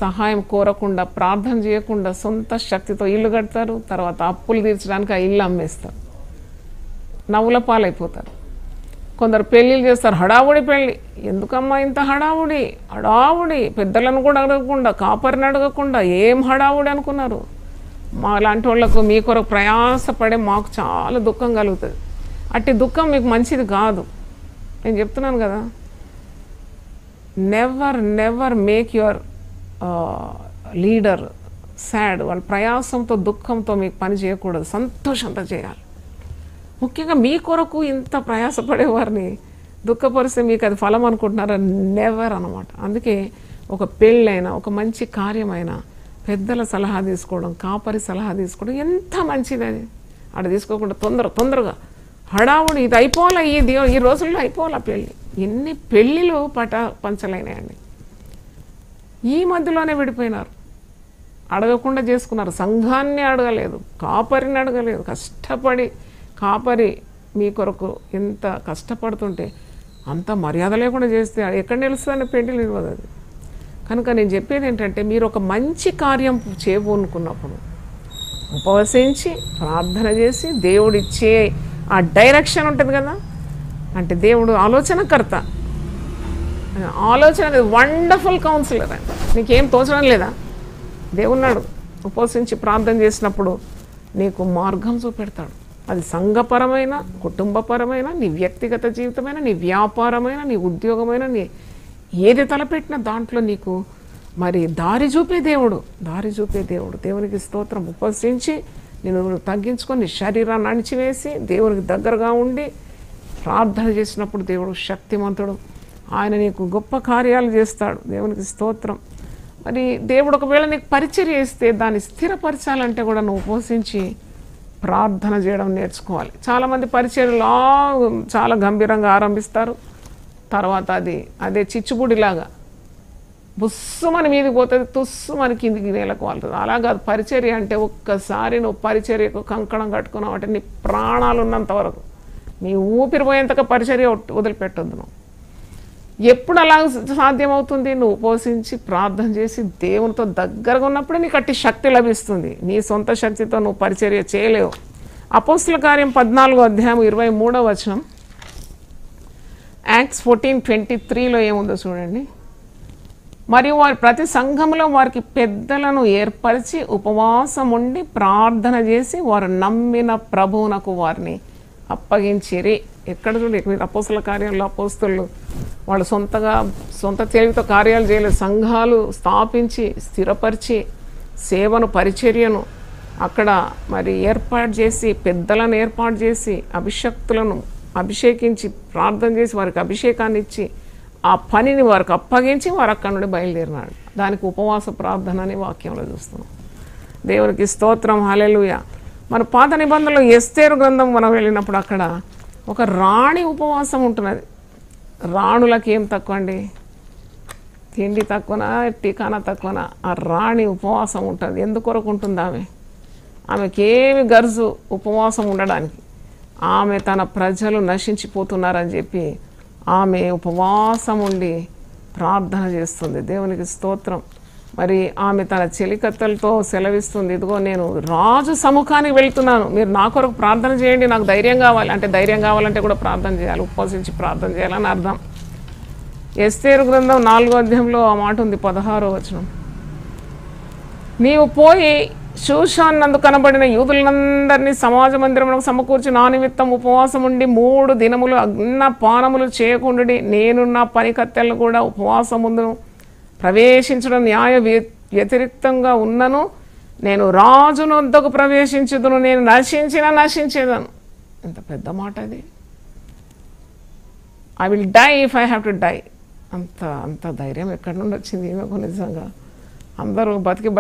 సహాయం కోరకుండా, ప్రార్థన చేయకుండా సొంత శక్తితో ఇల్లు కడతారు. తర్వాత అప్పులు తీర్చడానికి ఆ ఇల్లు అమ్మేస్తారు, నవ్వుల పాలైపోతారు. కొందరు పెళ్ళిళ్ళు చేస్తారు, హడావుడి పెళ్ళి. ఎందుకమ్మా ఇంత హడావుడి? పెద్దలను కూడా అడగకుండా, కాపరిని అడగకుండా ఏం హడావుడి అనుకున్నారు? మా లాంటి వాళ్ళకు మీ కొరకు ప్రయాసపడే మాకు చాలా దుఃఖం కలుగుతుంది. అట్టి దుఃఖం మీకు మంచిది కాదు. నేను చెప్తున్నాను కదా, never make your leader sad, వాళ్ళ ప్రయాసంతో దుఃఖంతో మీకు పని చేయకూడదు, సంతోషంతో చేయాలి. ముఖ్యంగా మీ కొరకు ఇంత ప్రయాసపడేవారిని దుఃఖపరిస్తే మీకు అది ఫలం అనుకుంటున్నారా? నెవర్ అనమాట. అందుకే ఒక పెళ్ళైనా ఒక మంచి కార్యమైనా పెద్దల సలహా తీసుకోవడం, కాపరి సలహా తీసుకోవడం ఎంత మంచిది. అది అక్కడ తీసుకోకుండా తొందరగా హడావుడి ఇది అయిపోవాలా, ఈ రోజుల్లో అయిపోవాలా పెళ్ళి. ఎన్ని పెళ్ళిళ్ళు పంచలైనాయండి. ఈ మధ్యలోనే విడిపోయినారు, అడగకుండా చేసుకున్నారు. సంఘాన్ని అడగలేదు, కాపరిని అడగలేదు. కష్టపడి కాపరి మీ కొరకు ఎంత కష్టపడుతుంటే అంత మర్యాద లేకుండా చేస్తే ఎక్కడ నిలుస్తుందని పెళ్ళిళ్ళు ఇవ్వదు అది. కనుక నేను చెప్పేది ఏంటంటే, మీరు ఒక మంచి కార్యం చేయబోనుకున్నప్పుడు ఉపవసించి ప్రార్థన చేసి దేవుడిచ్చే ఆ డైరెక్షన్ ఉంటుంది కదా, అంటే దేవుడు ఆలోచనకర్త, ఆలోచన వండర్ఫుల్ కౌన్సిలర్ అండి. నీకేం తోచడం లేదా? దేవున్నాడు. ఉపవసించి ప్రార్థన చేసినప్పుడు నీకు మార్గం చూపెడతాడు. అది సంఘపరమైన, కుటుంబపరమైన, నీ వ్యక్తిగత జీవితమైన, నీ వ్యాపారమైన, నీ ఉద్యోగమైన, నీ ఏది తలపెట్టినా దాంట్లో నీకు మరి దారి చూపే దేవుడు. దేవునికి స్తోత్రం. ఉపవసించి నేను తగ్గించుకొని నీ శరీరాన్ని అణిచివేసి దేవునికి దగ్గరగా ఉండి ప్రార్థన చేసినప్పుడు దేవుడు శక్తిమంతుడు. ఆయన నీకు గొప్ప కార్యాలు చేస్తాడు. దేవునికి స్తోత్రం. మరి దేవుడు ఒకవేళ నీకు పరిచర్య ఇస్తే దాన్ని స్థిరపరచాలంటే కూడా నువ్వు ఉపవసించి ప్రార్థన చేయడం నేర్చుకోవాలి. చాలామంది పరిచర్యలు చాలా గంభీరంగా ఆరంభిస్తారు, తర్వాత అదే చిచ్చుబుడిలాగా బుస్సుమని మీదకి పోతుంది, తుస్సుమని కిందికి నేలకు వాళ్తుంది. అలాగా పరిచర్య అంటే ఒక్కసారి నువ్వు పరిచర్యకు కంకణం కట్టుకున్నావు అంటే నీ ప్రాణాలు ఉన్నంత వరకు, నీ ఊపిరిపోయేంతగా పరిచర్య వదిలిపెట్టొద్దు. నువ్వు ఎప్పుడు అలా సాధ్యమవుతుంది? నువ్వు ఉపవసించి ప్రార్థన చేసి దేవునితో దగ్గరగా ఉన్నప్పుడే నీకు అట్టి శక్తి లభిస్తుంది. నీ సొంత శక్తితో నువ్వు పరిచర్య చేయలేవు. అపోస్తుల కార్యం 14వ అధ్యాయం 23వ వచనం, యాక్ట్స్ 14:23లో ఏముందో చూడండి. మరియు వారి ప్రతి సంఘంలో వారికి పెద్దలను ఏర్పరిచి ఉపవాసం ఉండి ప్రార్థన చేసి వారు నమ్మిన ప్రభువునకు వారిని అప్పగించిరి. ఎక్కడ చూడండి, మీరు అపోస్తుల కార్యంలో అపోస్తులు వాళ్ళు సొంత తెలివితో కార్యాలు చేయలేదు. సంఘాలు స్థాపించి స్థిరపరిచి సేవను పరిచర్యను అక్కడ మరి ఏర్పాటు చేసి, పెద్దలను ఏర్పాటు చేసి, అభిషక్తులను అభిషేకించి ప్రార్థన చేసి వారికి అభిషేకాన్ని ఇచ్చి ఆ పనిని వారికి అప్పగించి వారు అక్కడి నుండి బయలుదేరినాడు. దానికి ఉపవాస ప్రార్థన అనే వాక్యంలో చూస్తున్నాం. దేవునికి స్తోత్రం, హల్లెలూయా. మన పాత నిబంధనలో ఎస్తేరు గ్రంథం మనం వెళ్ళినప్పుడు అక్కడ ఒక రాణి ఉపవాసం ఉంటున్నది. రాణులకి ఏం తక్కువ అండి? తిండి తక్కువనా, టికానా తక్కువనా? ఆ రాణి ఉపవాసం ఉంటుంది. ఎందుకొరకు ఉంటుంది? ఆమెకేమి గర్జు ఉపవాసం ఉండడానికి. ఆమె తన ప్రజలు నశించిపోతున్నారని చెప్పి ఆమె ఉపవాసం ఉండి ప్రార్థన చేస్తుంది. దేవునికి స్తోత్రం. మరి ఆమె తన చెలికత్తలతో సెలవిస్తుంది, ఇదిగో నేను రాజు సముఖానికి వెళ్తున్నాను, మీరు నా కొరకు ప్రార్థన చేయండి, నాకు ధైర్యం కావాలి. అంటే ధైర్యం కావాలంటే కూడా ప్రార్థన చేయాలి, ఉపవసించి ప్రార్థన చేయాలని అర్థం. ఎస్తేరు గ్రంథం 4వ అధ్యాయంలో ఆ మాట ఉంది, 16వ వచనం. నీవు పోయి షూషాన్ నందు కనబడిన యూదులందరినీ సమాజ మందిరమునకు సమకూర్చి నా నిమిత్తం ఉపవాసం ఉండి 3 దినములు అగ్న పానములు చేయకుండి నేను నా పని కత్తెలను కూడా ఉపవాసముందును ప్రవేశించడం న్యాయ వ్యతిరేక్తంగా ఉన్నను, నేను రాజును వద్దకు ప్రవేశించుదును, నేను నశించేదను. ఎంత పెద్ద మాట అది. I will die if I have to die. అంత ధైర్యం ఎక్కడి నుండి వచ్చింది ఈమెకు? నిజంగా అందరూ బతికి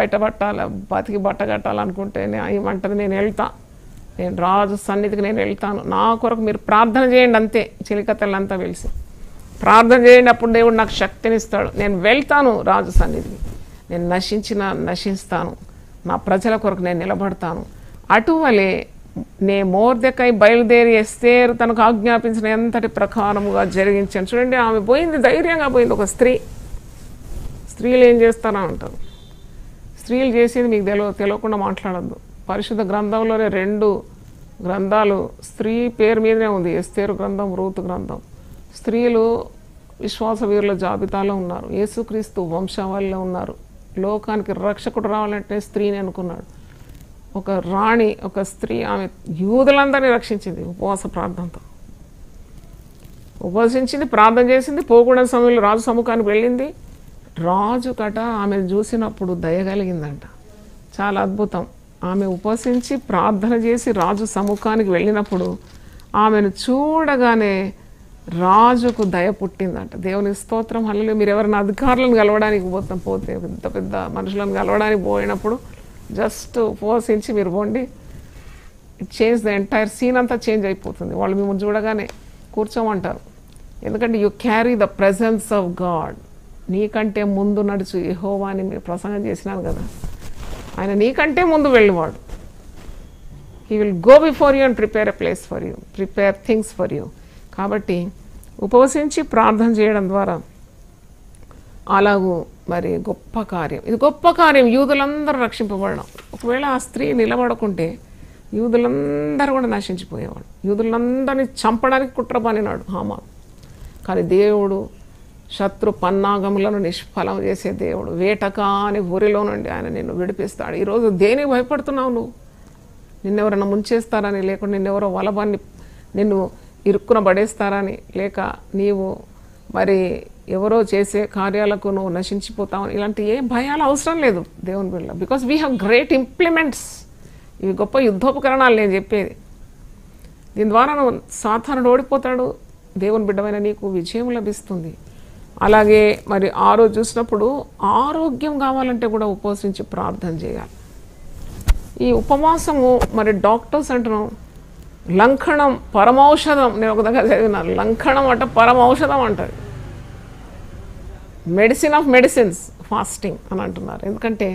బట్ట కట్టాలనుకుంటే ఏమంటది, నేను రాజు సన్నిధికి నేను వెళ్తాను, నా కొరకు మీరు ప్రార్థన చేయండి అంతే. చిలికత్తెలంతా వెలిసి ప్రార్థన చేయండి, అప్పుడు దేవుడు నాకు శక్తినిస్తాడు. నేను వెళ్తాను రాజు సన్నిధికి, నేను నశిస్తాను, నా ప్రజల కొరకు నేను నిలబడతాను. అటువలే మొర్దెకై బయలుదేరి ఎస్తేరు తనకు ఆజ్ఞాపించిన ఎంతటి ప్రకారముగా జరిగించాను. చూడండి, ఆమె పోయింది, ధైర్యంగా పోయింది. ఒక స్త్రీలు ఏం చేస్తారని అంటారు. స్త్రీలు చేసేది మీకు తెలియకుండా మాట్లాడద్దు. పరిశుద్ధ గ్రంథంలోనే 2 గ్రంథాలు స్త్రీ పేరు మీదనే ఉంది, ఎస్తేరు గ్రంథం, రూతు గ్రంథం. స్త్రీలు విశ్వాస వీరుల జాబితాలో ఉన్నారు, యేసుక్రీస్తు వంశావళిలో ఉన్నారు. లోకానికి రక్షకుడు రావాలంటే స్త్రీని అనుకున్నాడు. ఒక రాణి, ఒక స్త్రీ, ఆమె యూదులందరినీ రక్షించింది ఉపవాస ప్రార్థనతో. ఉపవసించింది, ప్రార్థన చేసింది, పోకూడని సమయంలో రాజు సముఖానికి వెళ్ళింది. రాజు కట ఆమెను చూసినప్పుడు దయ కలిగిందంట. చాలా అద్భుతం. ఆమె ఉపవసించి ప్రార్థన చేసి రాజు సముఖానికి వెళ్ళినప్పుడు ఆమెను చూడగానే రాజుకు దయ పుట్టిందంట. దేవుని స్తోత్రం, హల్లెలూయా. మీరు ఎవరైనా అధికారులను కలవడానికి పోతే పెద్ద పెద్ద మనుషులను కలవడానికి పోయినప్పుడు జస్ట్ ఉపవసించి మీరు పోండి, it change the entire scene అంతా చేంజ్ అయిపోతుంది. వాళ్ళు మిమ్మల్ని చూడగానే కూర్చోమంటారు. ఎందుకంటే you carry the presence of God. నీకంటే ముందు నడుచు యెహోవా అని మీరు ప్రసంగం చేసినాను కదా, ఆయన నీకంటే ముందు వెళ్ళివాడు. He will go before you and prepare a place for you, prepare things for you. కాబట్టి ఉపవసించి ప్రార్థన చేయడం ద్వారా అలాగూ మరి గొప్ప కార్యం, ఇది గొప్ప కార్యం. యూదులందరూ రక్షింపబడడం. ఒకవేళ ఆ స్త్రీ నిలబడకుంటే యూదులందరూ కూడా నశించిపోయేవాడు. యూదులందరినీ చంపడానికి కుట్ర పనినాడు హామాను. కానీ దేవుడు శత్రు పన్నాగములను నిష్ఫలం చేసే దేవుడు. వేటకాని ఊరిలో నుండి ఆయన నిన్ను విడిపిస్తాడు. ఈరోజు దేనికి భయపడుతున్నావు నువ్వు? నిన్నెవరైనా ముంచేస్తారని, లేకుంటే నిన్నెవరో వలబాన్ని నిన్ను ఇరుక్కున పడేస్తారని, లేక నీవు మరి ఎవరో చేసే కార్యాలకు నువ్వు నశించిపోతావని, ఇలాంటి ఏ భయాలు అవసరం లేదు దేవుని బిడ్డ. Because we have great implements. ఇవి గొప్ప యుద్ధోపకరణాలు నేను చెప్పేది. దీని ద్వారా నువ్వు సాతానుడు ఓడిపోతాడు, దేవుని బిడ్డమైన నీకు విజయం లభిస్తుంది. అలాగే మరి ఆ రోజు చూసినప్పుడు ఆరోగ్యం కావాలంటే కూడా ఉపవసించి ప్రార్థన చేయాలి. ఈ ఉపవాసము మరి డాక్టర్స్ అంటున్నాం లంఘనం పరమౌషధం. నేను ఒక దగ్గర చదివినాను, లంఘనం అంటే పరమౌషధం అంటారు. మెడిసిన్ ఆఫ్ మెడిసిన్స్ ఫాస్టింగ్ అని అంటున్నారు. ఎందుకంటే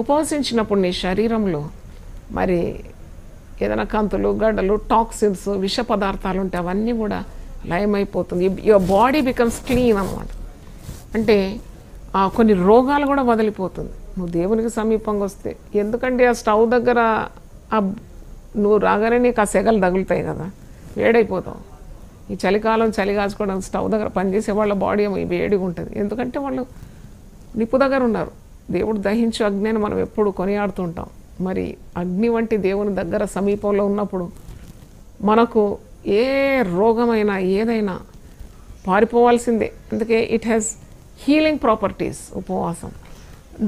ఉపవసించినప్పుడు నీ శరీరంలో మరి ఏదైనా కంతులు, గడ్డలు, టాక్సిన్స్, విష పదార్థాలు ఉంటే అవన్నీ కూడా లయమైపోతుంది. యువర్ బాడీ బికమ్స్ క్లీన్ అన్నమాట. అంటే కొన్ని రోగాలు కూడా వదిలిపోతుంది నువ్వు దేవునికి సమీపంగా వస్తే. ఎందుకంటే ఆ స్టవ్ దగ్గర నువ్వు రాగానే నీకు ఆ సెగలు తగులుతాయి కదా, వేడైపోతావు. ఈ చలికాలం చలి కాచుకోవడం స్టవ్ దగ్గర పనిచేసే వాళ్ళ బాడీ వేడిగా ఉంటుంది. ఎందుకంటే వాళ్ళు నిప్పు దగ్గర ఉన్నారు. దేవుడు దహించు అగ్ని అని మనం ఎప్పుడు కొనియాడుతుంటాం. మరి అగ్ని వంటి దేవుని దగ్గర సమీపంలో ఉన్నప్పుడు మనకు ఏ రోగమైనా ఏదైనా పారిపోవాల్సిందే. అందుకే ఇట్ హ్యాస్ హీలింగ్ ప్రాపర్టీస్ ఉపవాసం.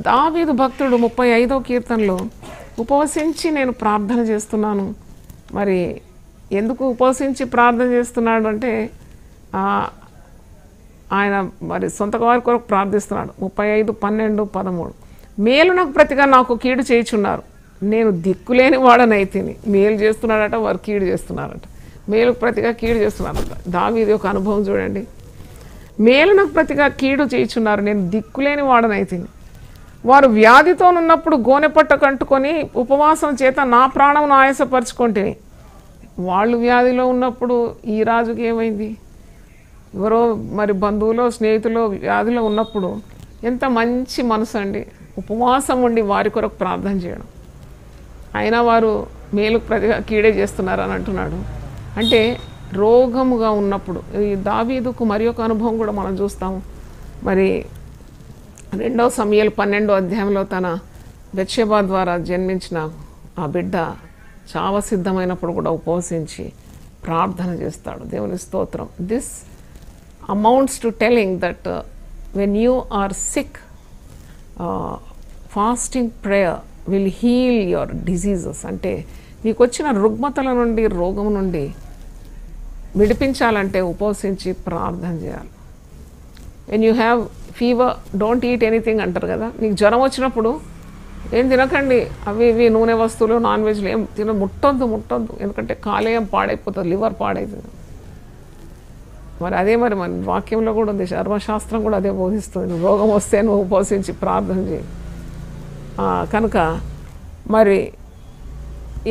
దావీదు భక్తుడు 35వ కీర్తనలో ఉపవసించి నేను ప్రార్థన చేస్తున్నాను. మరి ఎందుకు ఉపవసించి ప్రార్థన చేస్తున్నాడు అంటే ఆయన మరి సొంత వారి కొరకు ప్రార్థిస్తున్నాడు. 35:12-13 మేలు నాకు ప్రతిగా నాకు కీడు చేయుచున్నారు, నేను దిక్కులేని వాడనైతిని. మేలు చేస్తున్నాడట, వారు కీడు చేస్తున్నారట. మేలుకు ప్రతిగా కీడు చేస్తున్నారట. దావీదు ఒక అనుభవం చూడండి. మేలు నాకు ప్రతిగా కీడు చేయుచున్నారు, నేను దిక్కులేని వాడనైతిని. వారు వ్యాధితో ఉన్నప్పుడు గోనెపట్ట కంటుకొని ఉపవాసం చేత నా ప్రాణమును ఆయాసపరుచుకుంటేని. వాళ్ళు వ్యాధిలో ఉన్నప్పుడు ఈ రాజుకి ఏమైంది? ఎవరో మరి బంధువులో స్నేహితులో వ్యాధిలో ఉన్నప్పుడు ఎంత మంచి మనసు అండి, ఉపవాసం ఉండి వారి కొరకు ప్రార్థన చేయడం. అయినా వారు మేలుకు ప్రతిగా కీడే చేస్తున్నారు అని అంటున్నాడు. అంటే రోగముగా ఉన్నప్పుడు ఈ దావీదుకు మరి ఒక అనుభవం కూడా మనం చూస్తాము. మరి 2 సమూయేలు 12వ అధ్యాయంలో తన బెత్షెబా ద్వారా జన్మించిన ఆ బిడ్డ చావ సిద్ధమైనప్పుడు కూడా ఉపవసించి ప్రార్థన చేస్తాడు. దేవుని స్తోత్రం. This amounts to telling that when you are sick, fasting prayer will heal your diseases. అంటే మీకు వచ్చిన రుగ్మతల నుండి, రోగం నుండి విడిపించాలంటే ఉపవసించి ప్రార్థన చేయాలి. When you have fever don't eat anything అంటారు కదా. నీకు జ్వరం వచ్చినప్పుడు ఏం తినకండి, అవి ఇవి నూనె వస్తువులు, నాన్ వెజ్లు ఏం ముట్టొద్దు. ఎందుకంటే కాలేయం పాడైపోతుంది, లివర్ పాడైతుంది. మరి అదే మరి మన వాక్యంలో కూడా ఉంది, ధర్మశాస్త్రం కూడా అదే బోధిస్తుంది. రోగం వస్తే నువ్వు ఉపవసించి ప్రార్థన చేయి. కనుక మరి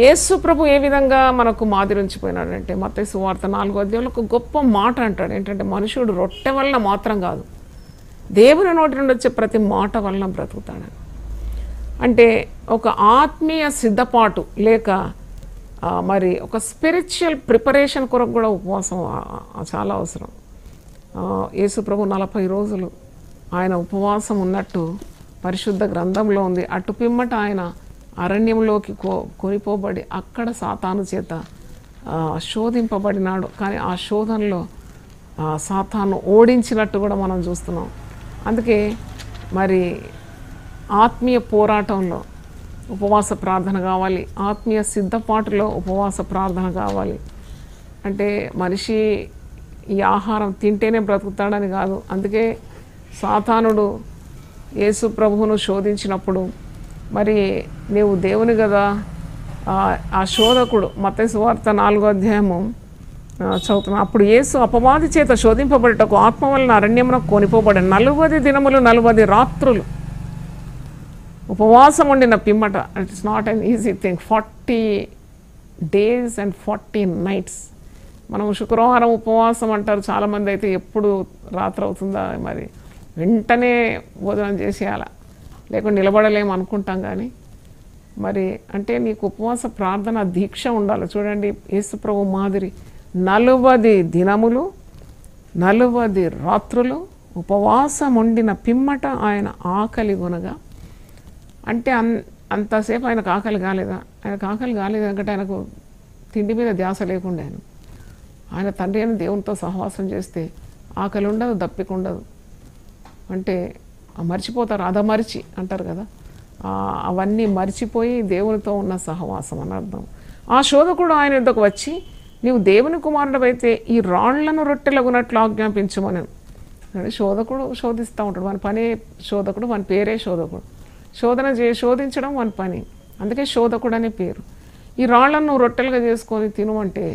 యేసు ప్రభు ఏ విధంగా మనకు మాదిరించిపోయినాడంటే మత్తయి సువార్త 4వ అధ్యాయంలో ఒక గొప్ప మాట అంటాడు. ఏంటంటే మనుషుడు రొట్టె వలన మాత్రం కాదు, దేవుని నోటి నుండి వచ్చే ప్రతి మాట వలన బ్రతుకుతాడని. అంటే ఒక ఆత్మీయ సిద్ధపాటు లేక మరి ఒక స్పిరిచువల్ ప్రిపరేషన్ కొరకు కూడా ఉపవాసం చాలా అవసరం. యేసు ప్రభు 40 రోజులు ఆయన ఉపవాసం ఉన్నట్టు పరిశుద్ధ గ్రంథంలో ఉంది. అటు పిమ్మట ఆయన అరణ్యంలోకి కొనిపోబడి అక్కడ సాతాను చేత శోధింపబడినాడు. కానీ ఆ శోధనలో సాతాను ఓడించినట్టు కూడా మనం చూస్తున్నాం. అందుకే మరి ఆత్మీయ పోరాటంలో ఉపవాస ప్రార్థన కావాలి, ఆత్మీయ సిద్ధపాటులో ఉపవాస ప్రార్థన కావాలి. అంటే మనిషి ఈ ఆహారం తింటేనే బ్రతుకుతాడని కాదు. అందుకే సాతానుడు యేసు ప్రభువును శోధించినప్పుడు, మరి నీవు దేవుని కదా, ఆ శోధకుడు మత్తయి సువార్త 4వ అధ్యాయము చదువుతున్నా. అప్పుడు యేసు అపవాది చేత శోధింపబడటకు ఆత్మ వలన అరణ్యమున కొనిపోబడి 40 దినములు 40 రాత్రులు ఉపవాసం ఉండిన పిమ్మట, it's not an easy thing, 40 days and 40 nights. మనం శుక్రవారం ఉపవాసం అంటారు చాలామంది, అయితే ఎప్పుడు రాత్రి అవుతుందా, మరి వెంటనే భోజనం చేసేయాల, లేకుంటే నిలబడలేము అనుకుంటాం. కానీ మరి అంటే నీకు ఉపవాస ప్రార్థన దీక్ష ఉండాలి. చూడండి యేసుప్రభు మాదిరి 40 దినములు 40 రాత్రులు ఉపవాసం ఉండిన పిమ్మట ఆయన ఆకలి కొనగా, అంటే అంతసేపు ఆయనకు ఆకలి కాలేదా? ఆయనకు ఆకలి కాలేదు ఎందుకంటే ఆయనకు తిండి మీద ధ్యాస లేకుండా ఆయన తండ్రి అయిన దేవునితో సహవాసం చేస్తే ఆకలి ఉండదు, దప్పిక ఉండదు. అంటే మర్చిపోతారు, అధమరిచి అంటారు కదా, అవన్నీ మర్చిపోయి దేవునితో ఉన్న సహవాసం అని అర్థం. ఆ శోధకుడు ఆయన యుద్ధకు వచ్చి, నీవు దేవుని కుమారుడవైతే ఈ రాళ్లను రొట్టెలగునట్లు ఆజ్ఞాపించమని. శోధకుడు శోధిస్తూ ఉంటాడు, మన పనే శోధకుడు, మన పేరే శోధకుడు. శోధించడం మన పని, అందుకే శోధకుడు అనే పేరు. ఈ రాళ్లను రొట్టెలుగా చేసుకొని తినమంటే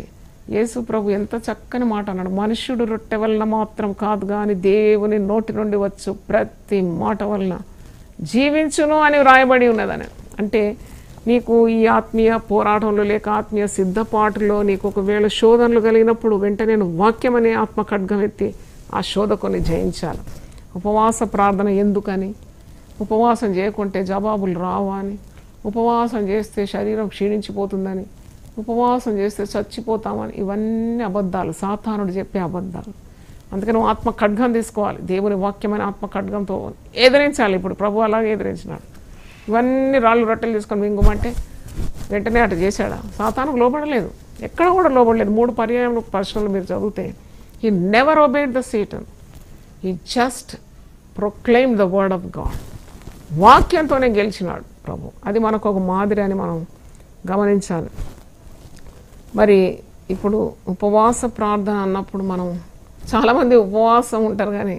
యేసు ప్రభు ఎంత చక్కని మాట అన్నాడు. మనుష్యుడు రొట్టె వలన మాత్రం కాదు కానీ దేవుని నోటి నుండి వచ్చు ప్రతి మాట వలన జీవించును అని వ్రాయబడి ఉన్నదని. అంటే నీకు ఈ ఆత్మీయ పోరాటంలో లేక ఆత్మీయ సిద్ధపాటులో నీకు ఒకవేళ శోధనలు కలిగినప్పుడు వెంటనే వాక్యం అనే ఆత్మ ఖడ్గం ఎత్తి ఆ శోధకుని జయించాలి. ఉపవాస ప్రార్థన ఎందుకని, ఉపవాసం చేయకుంటే జవాబులు రావా అని, ఉపవాసం చేస్తే శరీరం క్షీణించిపోతుందని, ఉపవాసం చేస్తే చచ్చిపోతామని, ఇవన్నీ అబద్ధాలు, సాతానుడు చెప్పే అబద్ధాలు. అందుకని నువ్వు ఆత్మ ఖడ్గం తీసుకోవాలి, దేవుని వాక్యమైన ఆత్మ ఖడ్గంతో ఎదిరించాలి. ఇప్పుడు ప్రభు అలాగే ఎదిరించినాడు. ఇవన్నీ రాళ్ళు రొట్టెలు తీసుకొని మింగుమంటే వెంటనే అటు చేశాడా? సాతానుకు లోబడలేదు, ఎక్కడ కూడా లోబడలేదు. 3 పర్యాయములు ప్రశ్నలు మీరు చదివితే, he never obeyed the Satan, he just proclaim the word of God. వాక్యంతోనే గెలిచినాడు ప్రభు. అది మనకు ఒక మాదిరి అని మనం గమనించాలి. మరి ఇప్పుడు ఉపవాస ప్రార్థన అన్నప్పుడు మనం చాలామంది ఉపవాసం ఉంటారు కానీ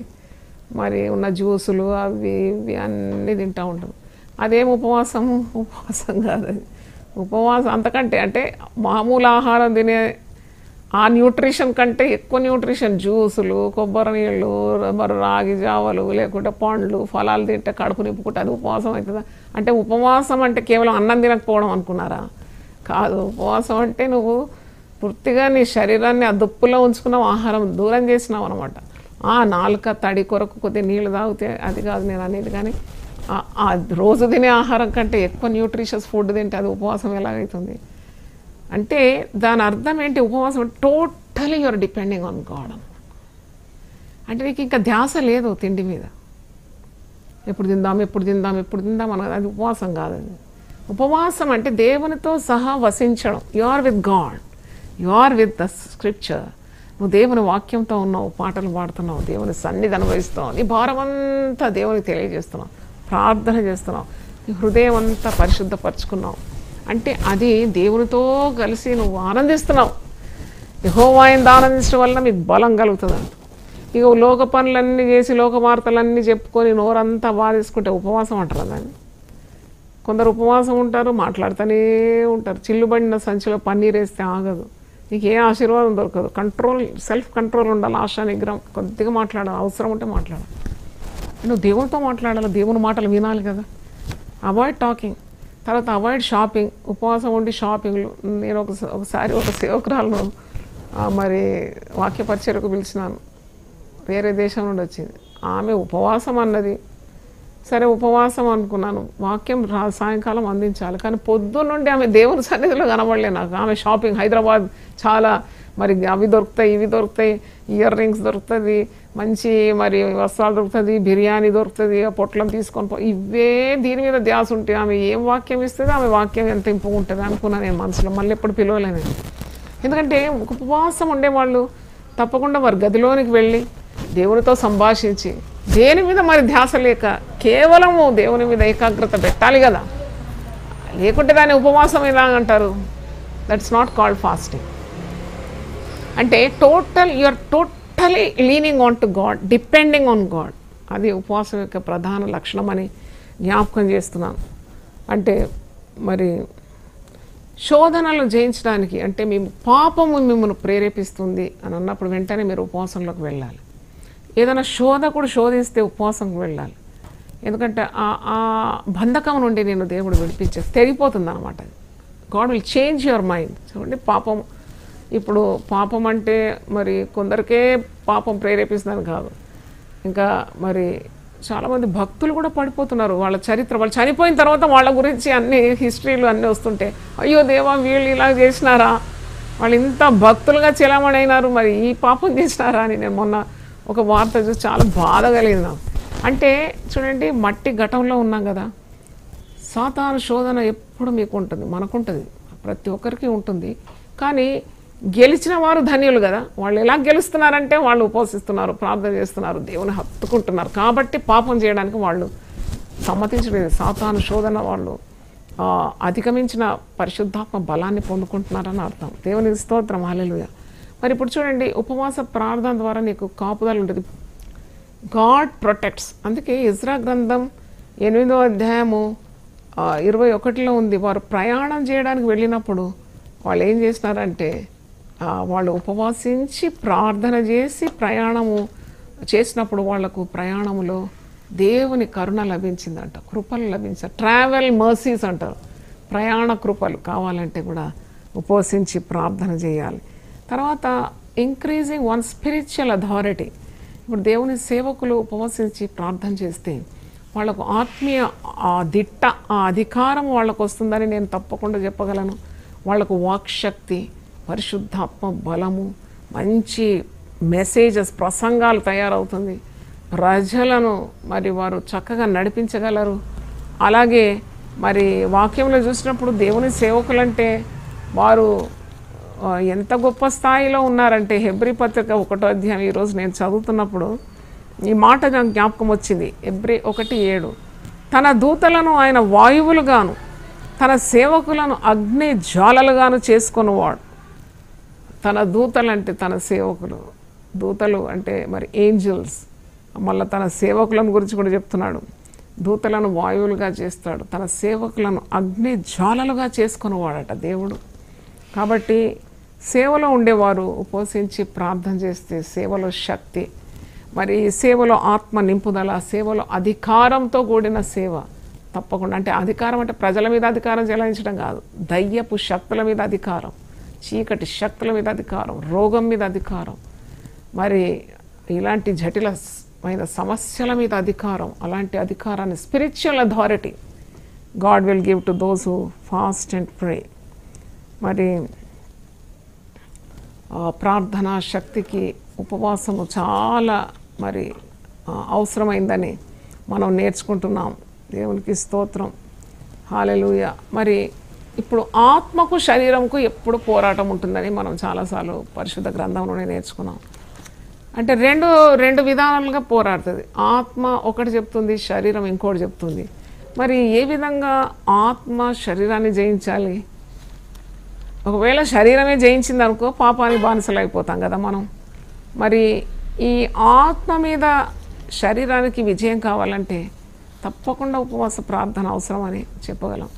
మరి ఉన్న జ్యూసులు అవి ఇవి అన్నీ తింటూ ఉంటారు. అదేం ఉపవాసము? ఉపవాసం కాదు అది. ఉపవాసం అంతకంటే అంటే మామూలు ఆహారం తినే ఆ న్యూట్రిషన్ కంటే ఎక్కువ న్యూట్రిషన్, జ్యూసులు, కొబ్బరి నీళ్ళు, మరి రాగి జావలు, లేకుంటే పండ్లు, ఫలాలు తింటే కడుపు నింపుకుంటే అది ఉపవాసం అవుతుందా? అంటే ఉపవాసం అంటే కేవలం అన్నం తినకపోవడం అనుకున్నారా? కాదు. ఉపవాసం అంటే నువ్వు పూర్తిగా నీ శరీరాన్ని ఆ దుప్పులో ఉంచుకున్నావు, ఆహారం దూరం చేసినావు అనమాట. నాలుక తడి కొరకు కొద్దిగా నీళ్ళు తాగితే అది కాదు నేను అనేది. కానీ ఆ రోజు తినే ఆహారం కంటే ఎక్కువ న్యూట్రిషియస్ ఫుడ్ తింటే అది ఉపవాసం ఎలాగైతుంది? అంటే దాని అర్థం ఏంటి? ఉపవాసం totally you are depending on God. అంటే నీకు ఇంకా ధ్యాస లేదు తిండి మీద, ఎప్పుడు తిందాం అన్నది. అది ఉపవాసం కాదండి. ఉపవాసం అంటే దేవునితో సహా వసించడం. You are with God, you are with the scripture. నువ్వు దేవుని వాక్యంతో ఉన్నావు, పాటలు పాడుతున్నావు, దేవుని సన్నిధి అనుభవిస్తున్నావు, నీ భారం అంతా దేవునికి తెలియజేస్తున్నావు, ప్రార్థన చేస్తున్నావు, నీ హృదయం అంతా పరిశుద్ధపరచుకున్నావు. అంటే అది దేవునితో కలిసి నువ్వు ఆనందిస్తున్నావు. యెహోవాను ఆనందించడం వల్ల మీకు బలం కలుగుతుంది. ఇక లోక పనులన్నీ చేసి లోక వార్తలన్నీ చెప్పుకొని నోరంతా బాధేసుకుంటే ఉపవాసం అంటారు దాన్ని. కొందరు ఉపవాసం ఉంటారు, మాట్లాడుతూనే ఉంటారు. చిల్లుబడిన సంచిలో పన్నీర్ వేస్తే ఆగదు, నీకు ఏ ఆశీర్వాదం దొరకదు. సెల్ఫ్ కంట్రోల్ ఉండాలి. ఆశా నిగ్రహం. కొద్దిగా మాట్లాడాలి, అవసరం ఉంటే మాట్లాడాలి. నువ్వు దేవునితో మాట్లాడాలి, దేవుని మాటలు వినాలి కదా. Avoid talking. తర్వాత అవాయిడ్ షాపింగ్. ఉపవాసం ఉండి షాపింగ్లు. నేను ఒకసారి ఒక సేవకురాలను మరి వాక్య పరిచర్యకు పిలిచినాను, వేరే దేశం నుండి వచ్చింది. ఆమె ఉపవాసం అన్నది. సరే ఉపవాసం అనుకున్నాను, వాక్యం సాయంకాలం అందించాలి. కానీ పొద్దున్న నుండి ఆమె దేవుని సన్నిధిలో కనబడలే నాకు. ఆమె షాపింగ్, హైదరాబాద్ చాలా మరి అవి దొరుకుతాయి, ఇవి దొరుకుతాయి, ఇయర్ రింగ్స్ దొరుకుతుంది, మంచి మరి వస్త్రాలు దొరుకుతుంది, బిర్యానీ దొరుకుతుంది, పొట్లం తీసుకొని ఇవే దీని మీద ధ్యాస ఉంటే ఆమె ఏం వాక్యం ఇస్తుంది, ఆమె వాక్యం ఎంత ఇంపు ఉంటుంది అనుకున్నాను నేను మనసులో. మళ్ళీ ఎప్పుడు పిలవలేను. ఎందుకంటే ఉపవాసం ఉండేవాళ్ళు తప్పకుండా వారి గదిలోనికి వెళ్ళి దేవునితో సంభాషించి దేని మీద మరి ధ్యాస లేక కేవలము దేవుని మీద ఏకాగ్రత పెట్టాలి కదా. లేకుంటే దాన్ని ఉపవాసం ఎలా అంటారు? That's not called fasting. అంటే you are totally leaning on to God, depending on God. అది ఉపవాసం యొక్క ప్రధాన లక్షణం అని జ్ఞాపకం చేస్తున్నాను. అంటే మరి శోధనలు జయించడానికి, అంటే మీ పాపము మిమ్మల్ని ప్రేరేపిస్తుంది అని అన్నప్పుడు వెంటనే మీరు ఉపవాసంలోకి వెళ్ళాలి. ఏదైనా శోధకుడు శోధిస్తే ఉపవాసంకి వెళ్ళాలి. ఎందుకంటే ఆ బంధకం నుండి నేను దేవుడు విడిపించే తెగిపోతుంది అనమాట. God will change your mind. చూడండి, పాపం, ఇప్పుడు పాపం అంటే మరి కొందరికే పాపం ప్రేరేపిస్తుందని కాదు, ఇంకా మరి చాలామంది భక్తులు కూడా పడిపోతున్నారు. వాళ్ళ చరిత్ర, వాళ్ళు చనిపోయిన తర్వాత వాళ్ళ గురించి అన్ని హిస్టరీలు అన్నీ వస్తుంటే, అయ్యో దేవా వీళ్ళు ఇలా చేసినారా, వాళ్ళు ఇంత భక్తులుగా చెలామణి అయినారు, మరి ఈ పాపం చేసినారా అని నేను మొన్న ఒక వార్త చూసి చాలా బాధ కలిగింది నాకు. అంటే చూడండి, మట్టి ఘటంలో ఉన్నాం కదా, సాతాను శోధన ఎప్పుడు మీకు ఉంటుంది, మనకుంటుంది, ప్రతి ఒక్కరికి ఉంటుంది. కానీ గెలిచిన వారు ధన్యులు కదా. వాళ్ళు ఎలా గెలుస్తున్నారంటే వాళ్ళు ఉపవసిస్తున్నారు, ప్రార్థన చేస్తున్నారు, దేవుని హత్తుకుంటున్నారు. కాబట్టి పాపం చేయడానికి వాళ్ళు సమ్మతించలేదు. సాతాను శోధన వాళ్ళు అధిగమించిన పరిశుద్ధాత్మ బలాన్ని పొందుకుంటున్నారని అర్థం. దేవునికి స్తోత్రం, హల్లెలూయా. మరి ఇప్పుడు చూడండి, ఉపవాస ప్రార్థన ద్వారా నీకు కాపుదల ఉంటుంది. God protects. అందుకే ఇజ్రా గ్రంథం 8వ అధ్యాయము 21లో ఉంది. వారు ప్రయాణం చేయడానికి వెళ్ళినప్పుడు వాళ్ళు ఏం చేసినారంటే, వాళ్ళు ఉపవాసించి ప్రార్థన చేసి ప్రయాణము చేసినప్పుడు వాళ్లకు ప్రయాణంలో దేవుని కరుణ లభించిందంట, కృపలు లభించారు. ట్రావెల్ మర్సీస్ అంటారు. ప్రయాణ కృపలు కావాలంటే కూడా ఉపవసించి ప్రార్థన చేయాలి. తర్వాత ఇంక్రీజింగ్ వన్ స్పిరిచువల్ అథారిటీ. ఇప్పుడు దేవుని సేవకులు ఉపవసించి ప్రార్థన చేస్తే వాళ్ళకు ఆత్మీయ దిట్ట, ఆ అధికారం వాళ్ళకు వస్తుందని నేను తప్పకుండా చెప్పగలను. వాళ్లకు వాక్శక్తి, పరిశుద్ధాత్మ బలము, మంచి మెసేజెస్, ప్రసంగాలు తయారవుతుంది. ప్రజలను మరి వారు చక్కగా నడిపించగలరు. అలాగే మరి వాక్యంలో చూసినప్పుడు దేవుని సేవకులంటే వారు ఎంత గొప్ప స్థాయిలో ఉన్నారంటే, హెబ్రీ పత్రిక 1వ అధ్యాయం ఈరోజు నేను చదువుతున్నప్పుడు ఈ మాట నాకు జ్ఞాపకం వచ్చింది. హెబ్రీ 1:7, తన దూతలను ఆయన వాయువులుగాను తన సేవకులను అగ్ని జ్వాలలుగాను చేసుకునేవాడు. తన దూతలు అంటే తన సేవకులు, దూతలు అంటే మరి ఏంజల్స్. మళ్ళీ తన సేవకులను గురించి కూడా చెప్తున్నాడు. దూతలను వాయువులుగా చేస్తాడు, తన సేవకులను అగ్ని జ్వాలలుగా చేసుకునేవాడట దేవుడు. కాబట్టి సేవలో ఉండేవారు ఉపవసించి ప్రార్థన చేస్తే సేవలో శక్తి, మరి సేవలో ఆత్మ నింపుదల, సేవలో అధికారంతో కూడిన సేవ తప్పకుండా. అంటే అధికారం అంటే ప్రజల మీద అధికారం చెలాయించడం కాదు, దయ్యపు శక్తుల మీద అధికారం, చీకటి శక్తుల మీద అధికారం, రోగం మీద అధికారం, మరి ఇలాంటి జటిలమైన సమస్యల మీద అధికారం. అలాంటి అధికారాన్ని, spiritual authority God will give to those who fast and pray. మరి ప్రార్థనా శక్తికి ఉపవాసము చాలా మరి అవసరమైందని మనం నేర్చుకుంటున్నాం. దేవునికి స్తోత్రం, హల్లెలూయా. మరి ఇప్పుడు ఆత్మకు శరీరంకు ఎప్పుడు పోరాటం ఉంటుందని మనం చాలాసార్లు పరిశుద్ధ గ్రంథంలోనే నేర్చుకున్నాం. అంటే రెండు విధానాలుగా పోరాడుతుంది. ఆత్మ ఒకటి చెప్తుంది, శరీరం ఇంకోటి చెప్తుంది. మరి ఏ విధంగా ఆత్మ శరీరాన్ని జయించాలి? ఒకవేళ శరీరమే జయించింది అనుకో, పాపానికి బానిసలు అయిపోతాం కదా మనం. మరి ఈ ఆత్మ మీద శరీరానికి విజయం కావాలంటే తప్పకుండా ఉపవాస ప్రార్థన అవసరం అని చెప్పగలం.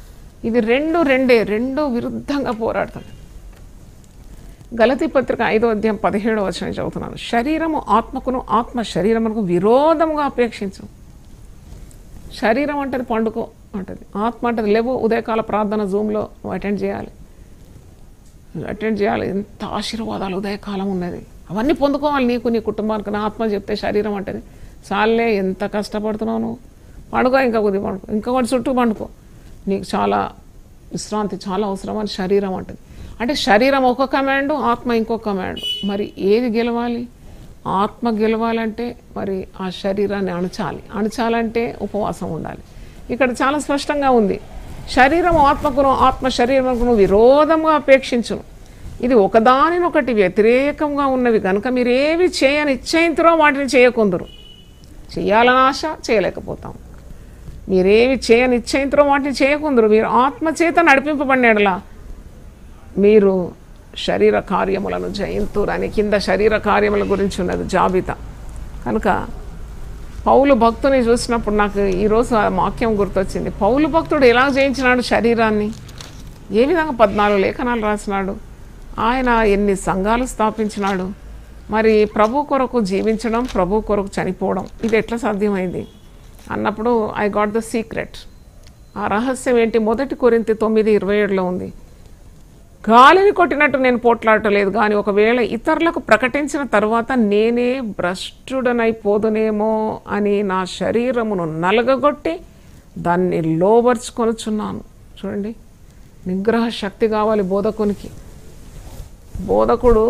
ఇది రెండు విరుద్ధంగా పోరాడుతుంది. గలతీ పత్రిక 5వ అధ్యాయం 17వ వచనం చదువుతున్నాను. శరీరము ఆత్మకును, ఆత్మ శరీరమునకు విరోధముగా అపేక్షించు. శరీరం అంటది పండుకో అంటది, ఆత్మ అంటది లేవు, ఉదయకాల ప్రార్థన జూమ్లో అటెండ్ చేయాలి. ఎంత ఆశీర్వాదాలు ఉదయకాలం ఉన్నది, అవన్నీ పొందుకోవాలి నీకు, నీ కుటుంబానికి. నా ఆత్మ చెప్తే శరీరం అంటది చాలే, ఎంత కష్టపడుతున్నావు నువ్వు, పండుగ ఇంకా కొద్దిగా పండుకో, ఇంకొకటి చుట్టూ పండుకో, నీకు చాలా విశ్రాంతి చాలా అవసరం అని శరీరం అంటది. అంటే శరీరం ఒక కమాండు, ఆత్మ ఇంకో కమాండు. మరి ఏది గెలవాలి? ఆత్మ గెలవాలంటే మరి ఆ శరీరాన్ని అణచాలంటే ఉపవాసం ఉండాలి. ఇక్కడ చాలా స్పష్టంగా ఉంది, శరీరం ఆత్మకును, ఆత్మ శరీరమును విరోధంగా అపేక్షించును. ఇది ఒకదానినొకటి వ్యతిరేకంగా ఉన్నవి కనుక మీరేవి చేయని నిశ్చయింతురో వాటిని చేయకుందరు. చేయాలని ఆశ, చేయలేకపోతాం. మీరేమి నిశ్చయంతో వాటిని చేయకుందరు. మీరు ఆత్మచేత నడిపింపబడినలా మీరు శరీర కార్యములను జయింతురు అని కింద శరీర కార్యముల గురించి ఉన్నది జాబితా. కనుక పౌలు భక్తుని చూసినప్పుడు నాకు ఈరోజు ఆ వాక్యం గుర్తొచ్చింది. పౌలు భక్తుడు ఎలా జయించినాడు శరీరాన్ని, ఏ విధంగా 14 లేఖనాలు రాసినాడు, ఆయన ఎన్ని సంఘాలు స్థాపించినాడు. మరి ప్రభు కొరకు జీవించడం, ప్రభు కొరకు చనిపోవడం, ఇది ఎట్లా సాధ్యమైంది అన్నప్పుడు ఐ గాట్ ద సీక్రెట్. ఆ రహస్యం ఏంటి? 1 కొరింథీ 9:27 ఉంది. గాలిని కొట్టినట్టు నేను పోట్లాడలేదు, కానీ ఒకవేళ ఇతరులకు ప్రకటించిన తర్వాత నేనే భ్రష్టుడనైపోదునేమో అని నా శరీరమును నలగగొట్టి దాన్ని లోబర్చుకొనుచున్నాను. చూడండి, నిగ్రహ శక్తి కావాలి బోధకునికి. బోధకుడు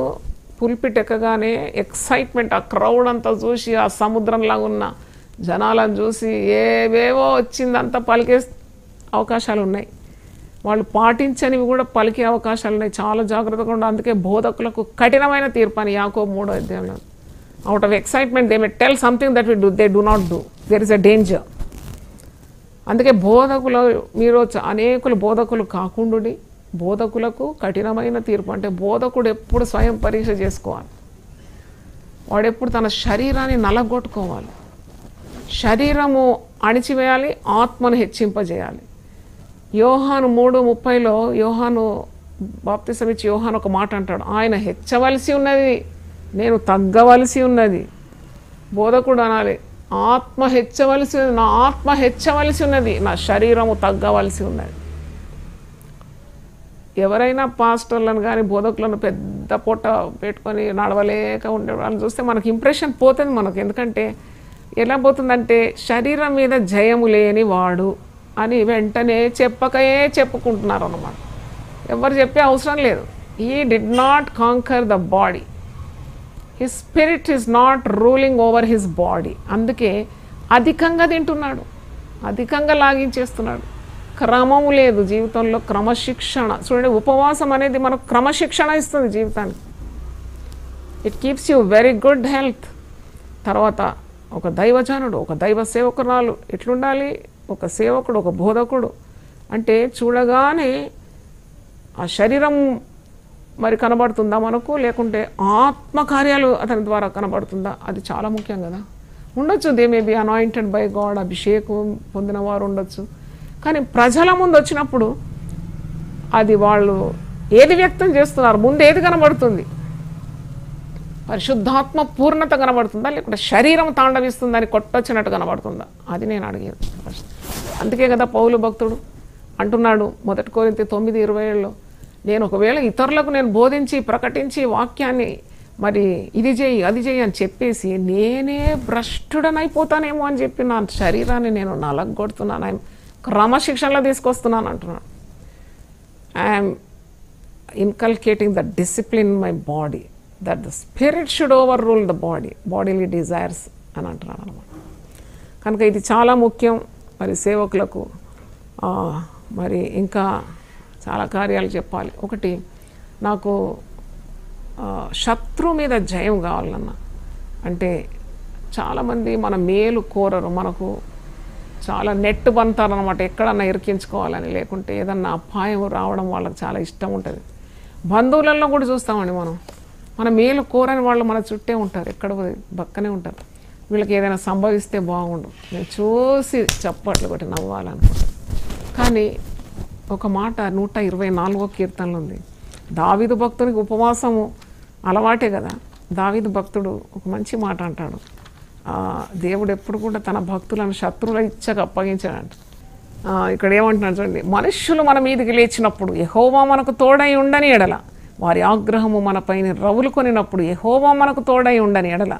పుల్పిట్ ఎక్కగానే ఎక్సైట్మెంట్, ఆ క్రౌడ్ అంతా చూసి, ఆ సముద్రంలాగా ఉన్న జనాలను చూసి ఏవేవో వచ్చిందంతా పలికే అవకాశాలు ఉన్నాయి. వాళ్ళు పాటించనివి కూడా పలికే అవకాశాలు ఉన్నాయి. చాలా జాగ్రత్తగా ఉండాలి. అందుకే బోధకులకు కఠినమైన తీర్పు అని యాకోబు 3వ అధ్యాయంలో. Out of excitement they may tell something that they do not do. There is a danger. అందుకే బోధకులు మీరు అనేకులు బోధకులు కాకుండుడి, బోధకులకు కఠినమైన తీర్పు. అంటే బోధకుడు ఎప్పుడు స్వయం పరీక్ష చేసుకోవాలి. వాడెప్పుడు తన శరీరాన్ని నలగొట్టుకోవాలి, శరీరము అణిచివేయాలి, ఆత్మను హెచ్చింపజేయాలి. యోహాను 3:30 యోహాను బాప్తిసం ఇచ్చి యోహాను ఒక మాట అంటాడు, ఆయన హెచ్చవలసి ఉన్నది, నేను తగ్గవలసి ఉన్నది. బోధకుడు అనాలి, ఆత్మ హెచ్చవలసి ఉన్నది, నా ఆత్మ హెచ్చవలసి ఉన్నది, నా శరీరము తగ్గవలసి ఉన్నది. ఎవరైనా పాస్టర్లను కానీ బోధకులను పెద్ద పొట్ట పెట్టుకొని నడవలేక ఉండే వాళ్ళని చూస్తే మనకు ఇంప్రెషన్ పోతుంది మనకు. ఎందుకంటే ఎలా పోతుందంటే శరీరం మీద జయము లేని వాడు అని వెంటనే చెప్పుకుంటున్నారు అన్నమాట. ఎవరు చెప్పే అవసరం లేదు. He did not conquer the body, his spirit is not ruling over his body. అందుకే అధికంగా తింటున్నాడు, అధికంగా లాగించేస్తున్నాడు. క్రమము లేదు జీవితంలో, క్రమశిక్షణ. చూడండి, ఉపవాసం అనేది మనకు క్రమశిక్షణ ఇస్తుంది జీవితానికి. It keeps you very good health. తర్వాత ఒక దైవజనుడు, ఒక దైవ సేవకురాలు ఎట్లుండాలి? ఒక సేవకుడు, ఒక బోధకుడు అంటే చూడగానే ఆ శరీరం మరి కనబడుతుందా మనకు, లేకుంటే ఆత్మకార్యాలు అతని ద్వారా కనబడుతుందా? అది చాలా ముఖ్యం కదా. ఉండొచ్చు, they may be anointed by God, అభిషేకం పొందిన వారు ఉండొచ్చు. కానీ ప్రజల ముందు వచ్చినప్పుడు అది వాళ్ళు ఏది వ్యక్తం చేస్తున్నారు, ముందు ఏది కనబడుతుంది? పరిశుద్ధాత్మ పూర్ణత కనబడుతుందా, లేకుంటే శరీరం తాండవిస్తుందని కొట్టొచ్చినట్టు కనబడుతుందా? అది నేను అడిగేది. అందుకే కదా పౌలు భక్తుడు అంటున్నాడు 1 కొరింథీ 9:27 నేను ఒకవేళ ఇతరులకు నేను బోధించి ప్రకటించి వాక్యాన్ని మరి ఇది చేయి అది చేయి అని చెప్పేసి నేనే భ్రష్టుడనైపోతానేమో అని చెప్పి నా శరీరాన్ని నేను నలగొడుతున్నాను, ఆయన క్రమశిక్షణలో తీసుకొస్తున్నాను అంటున్నాడు. I'm inculcating the discipline in my body that the spirit should over rule the bodily desires అని అంటున్నాడు అనమాట. కనుక ఇది చాలా ముఖ్యం మరి సేవకులకు. మరి ఇంకా చాలా కార్యాలు చెప్పాలి. ఒకటి, నాకు శత్రువు మీద జయం కావాలన్నా అంటే చాలామంది మన మేలు కోరరు, మనకు చాలా నెట్ బంతారు అనమాట, ఎక్కడన్నా ఇరికించుకోవాలని, లేకుంటే ఏదన్నా అపాయం రావడం వాళ్ళకి చాలా ఇష్టం ఉంటుంది. బంధువులలో కూడా చూస్తామండి మనం, మన మేలు కోరని వాళ్ళు మన చుట్టే ఉంటారు, ఎక్కడ పక్కనే ఉంటారు. వీళ్ళకి ఏదైనా సంభవిస్తే బాగుండు, నేను చూసి చప్పట్లు కొట్టి నవ్వాలనుకుంటాను. కానీ ఒక మాట 124వ కీర్తనలో ఉంది. దావీదు భక్తునికి ఉపవాసము అలవాటే కదా. దావీదు భక్తుడు ఒక మంచి మాట అంటాడు, దేవుడు ఎప్పుడు కూడా తన భక్తులను శత్రువుల ఇచ్చగా అప్పగించాడంట. ఇక్కడ ఏమంటున్నాడు చూడండి, మనుష్యులు మన మీదకి లేచినప్పుడు యెహోవా మనకు తోడై ఉండని ఎడల, వారి ఆగ్రహము మనపైన రవులు కొనినప్పుడు యెహోవా మనకు తోడై ఉండని ఎడల,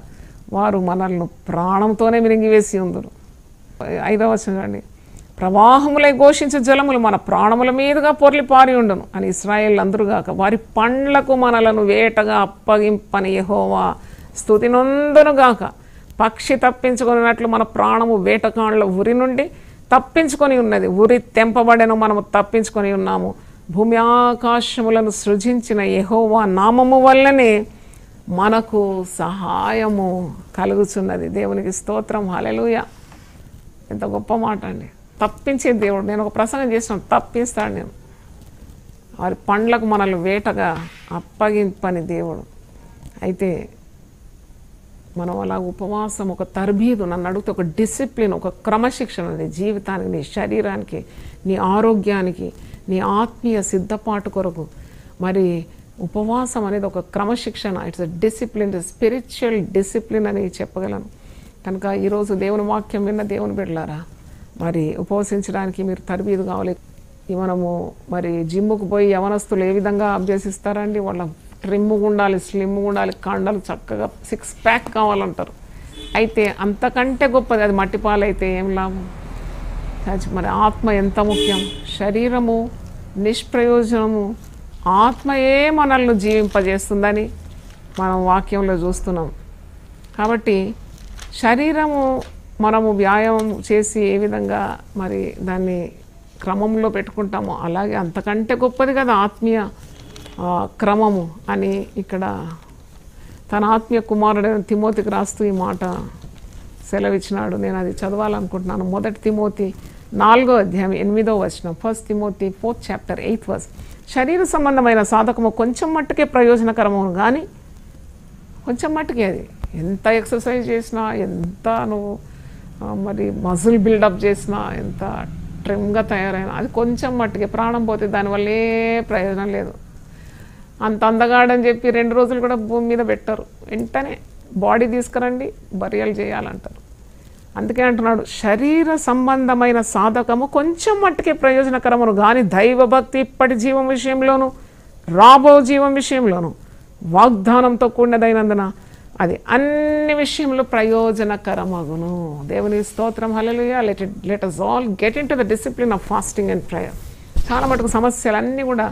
వారు మనల్ని ప్రాణంతోనే మిరింగివేసి ఉందరు. 5వ వచనం చూడండి, ప్రవాహములై ఘోషించే జలములు మన ప్రాణముల మీదుగా పొర్లి పారి ఉండును అని ఇశ్రాయేలు అందరుగాక, వారి పండ్లకు మనలను వేటగా అప్పగింపని యెహోవా స్తుతి నొందునుగాక. పక్షి తప్పించుకున్నట్లు మన ప్రాణము వేటకాండ్ల ఉరి నుండి తప్పించుకొని ఉన్నది, ఉరి తెంపబడెను, మనము తప్పించుకొని ఉన్నాము. భూమి ఆకాశములను సృజించిన యెహోవా నామము వల్లనే మనకు సహాయము కలుగుచున్నది. దేవునికి స్తోత్రం, హల్లెలూయా. ఎంత గొప్ప మాట అండి. తప్పించే దేవుడు. నేను ఒక ప్రసంగం చేసిన తప్పిస్తాడు. నేను వారి పండ్లకు మనల్ని వేటగా అప్పగింపని దేవుడు. అయితే మనం అలా ఉపవాసం, ఒక తర్బీదు, నన్ను అడిగితే ఒక డిసిప్లిన్, ఒక క్రమశిక్షణ నీ జీవితానికి, నీ శరీరానికి, నీ ఆరోగ్యానికి, నీ ఆత్మీయ సిద్ధపాటు కొరకు. మరి ఉపవాసం అనేది ఒక క్రమశిక్షణ. It's a discipline, spiritual discipline అని చెప్పగలను. కనుక ఈరోజు దేవుని వాక్యం విన్న దేవుని బిడ్డలారా, మరి ఉపవసించడానికి మీరు తర్బీదు కావాలి. మనము మరి జిమ్ముకు పోయి యవనస్తులు ఏ విధంగా అభ్యసిస్తారండి? వాళ్ళ ట్రిమ్ముగా ఉండాలి, స్లిమ్గా ఉండాలి, కండలు చక్కగా 6 ప్యాక్ కావాలంటారు. అయితే అంతకంటే గొప్పది అది మట్టిపాలైతే ఏం లాభం? మరి ఆత్మ ఎంత ముఖ్యం. శరీరము నిష్ప్రయోజనము, ఆత్మయే మనల్ని జీవింపజేస్తుందని మనం వాక్యంలో చూస్తున్నాం. కాబట్టి శరీరము మనము వ్యాయామం చేసి ఏ విధంగా మరి దాన్ని క్రమంలో పెట్టుకుంటామో అలాగే అంతకంటే గొప్పది కదా ఆత్మీయ క్రమము అని ఇక్కడ తన ఆత్మీయ కుమారుడైన తిమోతికి రాస్తూ ఈ మాట సెలవిచ్చినాడు. నేను అది చదవాలనుకుంటున్నాను. 1 తిమోతి 4వ అధ్యాయం 8వ వచనం. 1 Timothy 4th chapter 8th verse. శరీర సంబంధమైన సాధకము కొంచెం మట్టుకే ప్రయోజనకరము, కానీ కొంచెం మట్టుకే. అది ఎంత ఎక్సర్సైజ్ చేసినా, ఎంత నువ్వు మరి మజిల్ బిల్డప్ చేసినా, ఎంత ట్రిమ్గా తయారైనా అది కొంచెం మట్టుకే. ప్రాణం పోతే దానివల్ల ఏ ప్రయోజనం లేదు. అంత అందగాడని చెప్పి 2 రోజులు కూడా భూమి మీద పెట్టరు. వెంటనే బాడీ తీసుకురండి, బరియలు చేయాలంటారు. అందుకే అంటున్నాడు, శరీర సంబంధమైన సాధకము కొంచెం మట్టుకే ప్రయోజనకరమును, కానీ దైవభక్తి ఇప్పటి జీవం విషయంలోను రాబో జీవం విషయంలోను వాగ్దానంతో కూడినదైనందున అది అన్ని విషయంలో ప్రయోజనకరమగును. దేవుని స్తోత్రం, హల్లెలూయా. Let us all get into the discipline of fasting and prayer. చాలా మటుకు సమస్యలన్నీ కూడా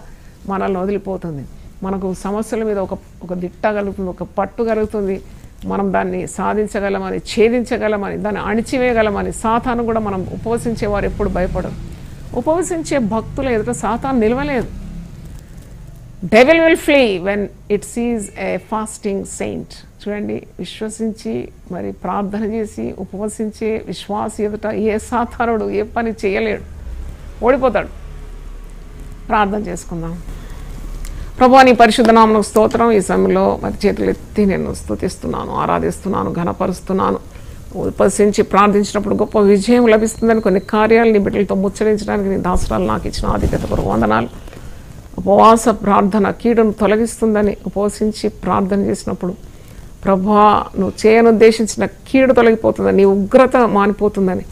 మనల్ని వదిలిపోతుంది. మనకు సమస్యల మీద ఒక దిట్ట కలుగుతుంది, ఒక పట్టు కలుగుతుంది. మనం దాన్ని సాధించగలమని, ఛేదించగలమని, దాన్ని అణిచివేయగలమని. సాతాను కూడా మనం ఉపవసించేవారు ఎప్పుడు భయపడరు. ఉపవసించే భక్తుల ఎదుట సాతాను నిలవలేదు. Devil will flee when it sees a fasting saint. చూడండి, విశ్వసించి మరి ప్రార్థన చేసి ఉపవసించే విశ్వాసి ఎదుట ఏ సాతానుడు ఏ పని చేయలేడు, ఓడిపోతాడు. ప్రార్థన చేసుకుందాం. ప్రభువా, నీ పరిశుద్ధ నామమునకు స్తోత్రం. ఈ సమయంలో మరి చేతులు ఎత్తి నేను స్తుతిస్తున్నాను, ఆరాధిస్తున్నాను, ఘనపరుస్తున్నాను. ఉపవసించి ప్రార్థించినప్పుడు గొప్ప విజయం లభిస్తుందని కొన్ని కార్యాలు నీ బిడ్డలతో ముచ్చరించడానికి నీ దాసురాలు నాకు ఇచ్చిన ఆధిక్యత కొరకు వందనాలు. ఉపవాస ప్రార్థన కీడును తొలగిస్తుందని ఉపవసించి ప్రార్థన చేసినప్పుడు ప్రభువా, నువ్వు చేయనుద్దేశించిన కీడు తొలగిపోతుందని, నీ ఉగ్రత మానిపోతుందని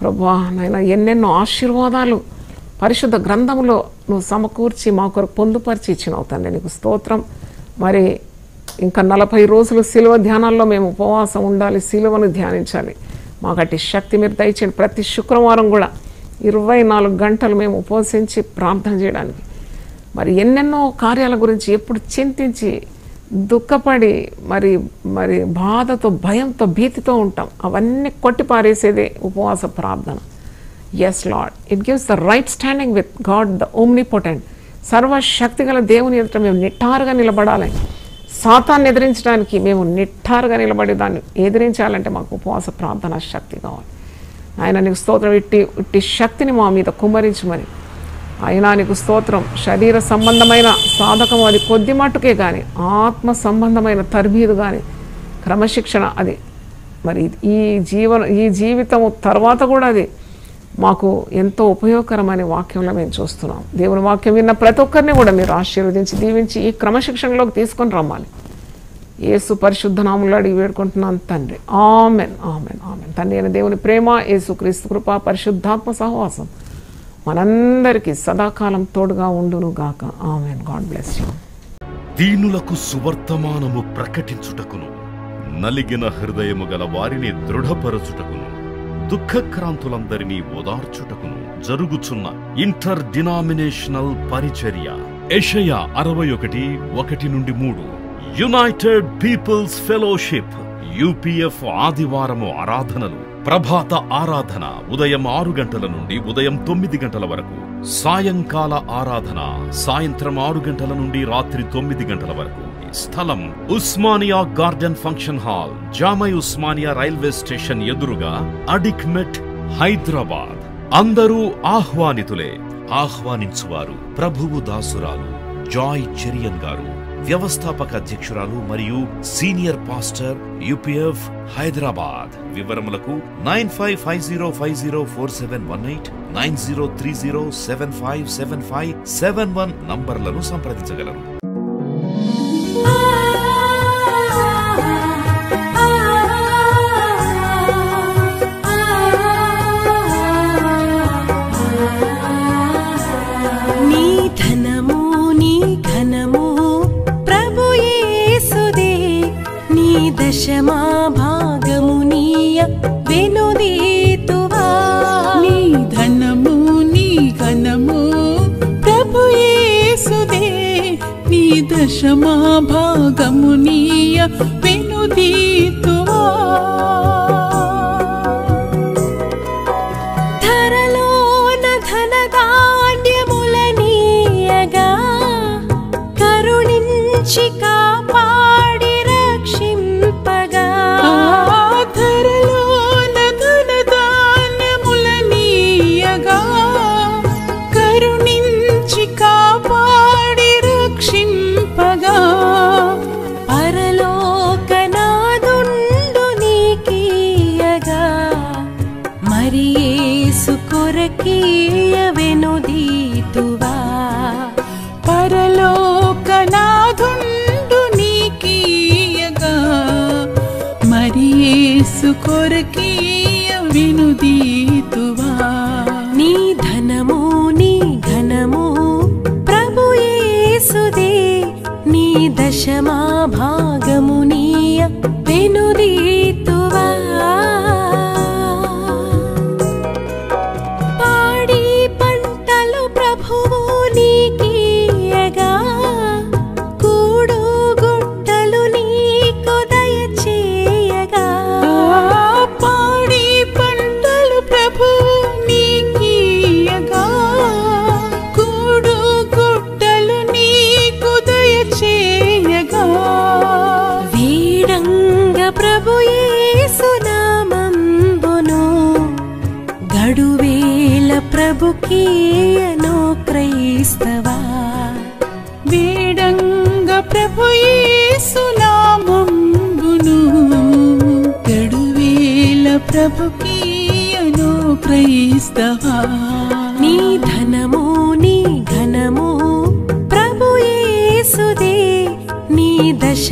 ప్రభువా నాయన ఎన్నెన్నో ఆశీర్వాదాలు పరిశుద్ధ గ్రంథంలో నువ్వు సమకూర్చి మా కొరకు పొందుపరిచి ఇచ్చినావు తండ్రి. నీకు స్తోత్రం. మరి ఇంకా 40 రోజులు సిలువ ధ్యానాల్లో మేము ఉపవాసం ఉండాలి, సిలువను ధ్యానించాలి. మాకు అట్టి శక్తి మీరు దయచేయండి. ప్రతి శుక్రవారం కూడా 24 గంటలు మేము ఉపవసించి ప్రార్థన చేయడానికి మరి ఎన్నెన్నో కార్యాల గురించి ఎప్పుడు చింతించి దుఃఖపడి మరి బాధతో, భయంతో, భీతితో ఉంటాం. అవన్నీ కొట్టిపారేసేదే ఉపవాస ప్రార్థన. Yes lord, it gives the right standing with God the omnipotent. సర్వశక్తిగల దేవుని ఎదుట మేము నిట్టారుగా నిలబడాలి. సాతాన్ని ఎదిరించడానికి మేము నిట్టారుగా నిలబడి దాన్ని ఎదిరించాలంటే మాకు ఉపవాస ప్రార్థన శక్తి కావాలి. ఆయన నీకు స్తోత్రం. ఇట్టి శక్తిని మా మీద కుమ్మరించమని అయినా నీకు స్తోత్రం. శరీర సంబంధమైన సాధకం అది కొద్ది మట్టుకే, కానీ ఆత్మ సంబంధమైన తర్బీదు కానీ క్రమశిక్షణ అది మరి ఈ జీవితము తర్వాత కూడా అది మాకు ఎంతో ఉపయోగకరమైన వాక్యంలో మేము చూస్తున్నాం. దేవుని వాక్యం విన్న ప్రతి ఒక్కరిని కూడా మీరు ఆశీర్వదించి దీవించి ఈ క్రమశిక్షణలోకి తీసుకొని రమ్మాలి. యేసు పరిశుద్ధ నామములో అడిగి వేడుకుంటున్నాను తండ్రి. Amen, amen, amen. తండ్రి అయిన దేవుని ప్రేమ, యేసు క్రీస్తు కృప, పరిశుద్ధాత్మ సహవాసం మనందరికీ సదాకాలం తోడుగా ఉండును గాక. ఆమెన్. God bless you. దీనులకు సువర్తమానము ప్రకటించుటకును, నలిగిన హృదయము గల వారిని దృఢపరచుటకును, దుఃఖక్రాంతులందరినీ ఓదార్చుటకును జరుగుచున్న ఇంటర్ డినామినేషనల్ పరిచర్య. యెషయా 61:1-3. యునైటెడ్ పీపుల్స్ ఫెలోషిప్ UPF ఆదివారము ఆరాధనలు. ప్రభాత ఆరాధన ఉదయం 6 గంటల నుండి ఉదయం 9 గంటల వరకు. సాయంకాల ఆరాధన సాయంత్రం 6 గంటల నుండి రాత్రి 9 గంటల వరకు. స్థలం Osmania garden function hall, జామై Osmania railway station ఎదురుగా, అడిక్మెట్, హైదరాబాద్. అందరూ ఆహ్వానితులే. ఆహ్వానించువారు ప్రభువు దాసురాలు జాయ్ చెరియన్ గారు, వ్యవస్థాపక అధ్యక్షురాలు మరియు సీనియర్ పాస్టర్ యూపీఎఫ్ హైదరాబాద్. వివరములకు 9550504718 9030757571 నంబర్లను సంప్రదించగలరు. దశమా భాగమునీయ వెనుదీతువా. నీ ధనము నీ ఘనము ప్రభు యేసుదే, నీ దశమా భాగమునీయ వెనుదీతువా. ధరలోన ధనధాన్యములనీయగా కరుణించి కాపాడి రక్షింపగా. ధరలోన ధనధాన్యములనీయగా కరుణించి కాపాడి రక్షింపగా. పరలోకనాదుండు నీకీయగా మరి యేసు కొరకీయ వెనుదీతువా. పరలోకనాదుండు నీకీయగా మరి యేసు కొరకీయ వెనుదీతువా. నీ ధనము నీ ఘనము ప్రభు యేసుదే, నీ దశమా భాగమునీయ వెనుదీతువా. పాడి పంటలు ప్రభువు నీకీయగా కూడు గుట్టలు నీకు దయచేయగా. పాడి పంటలు ప్రభు నీకీయగా కూడు గుట్టలు నీకు దయచేయగా. వీడంగ ప్రభు యేసు నామంబును గడువేల ప్రభుకీయను క్రైస్తవా. వేడంగ ప్రభు యేసు నామంబును గడువేల ప్రభుకీయను క్రైస్తవా. నీ ధనము నీ ఘనము ప్రభు యేసుదే, నీ దశ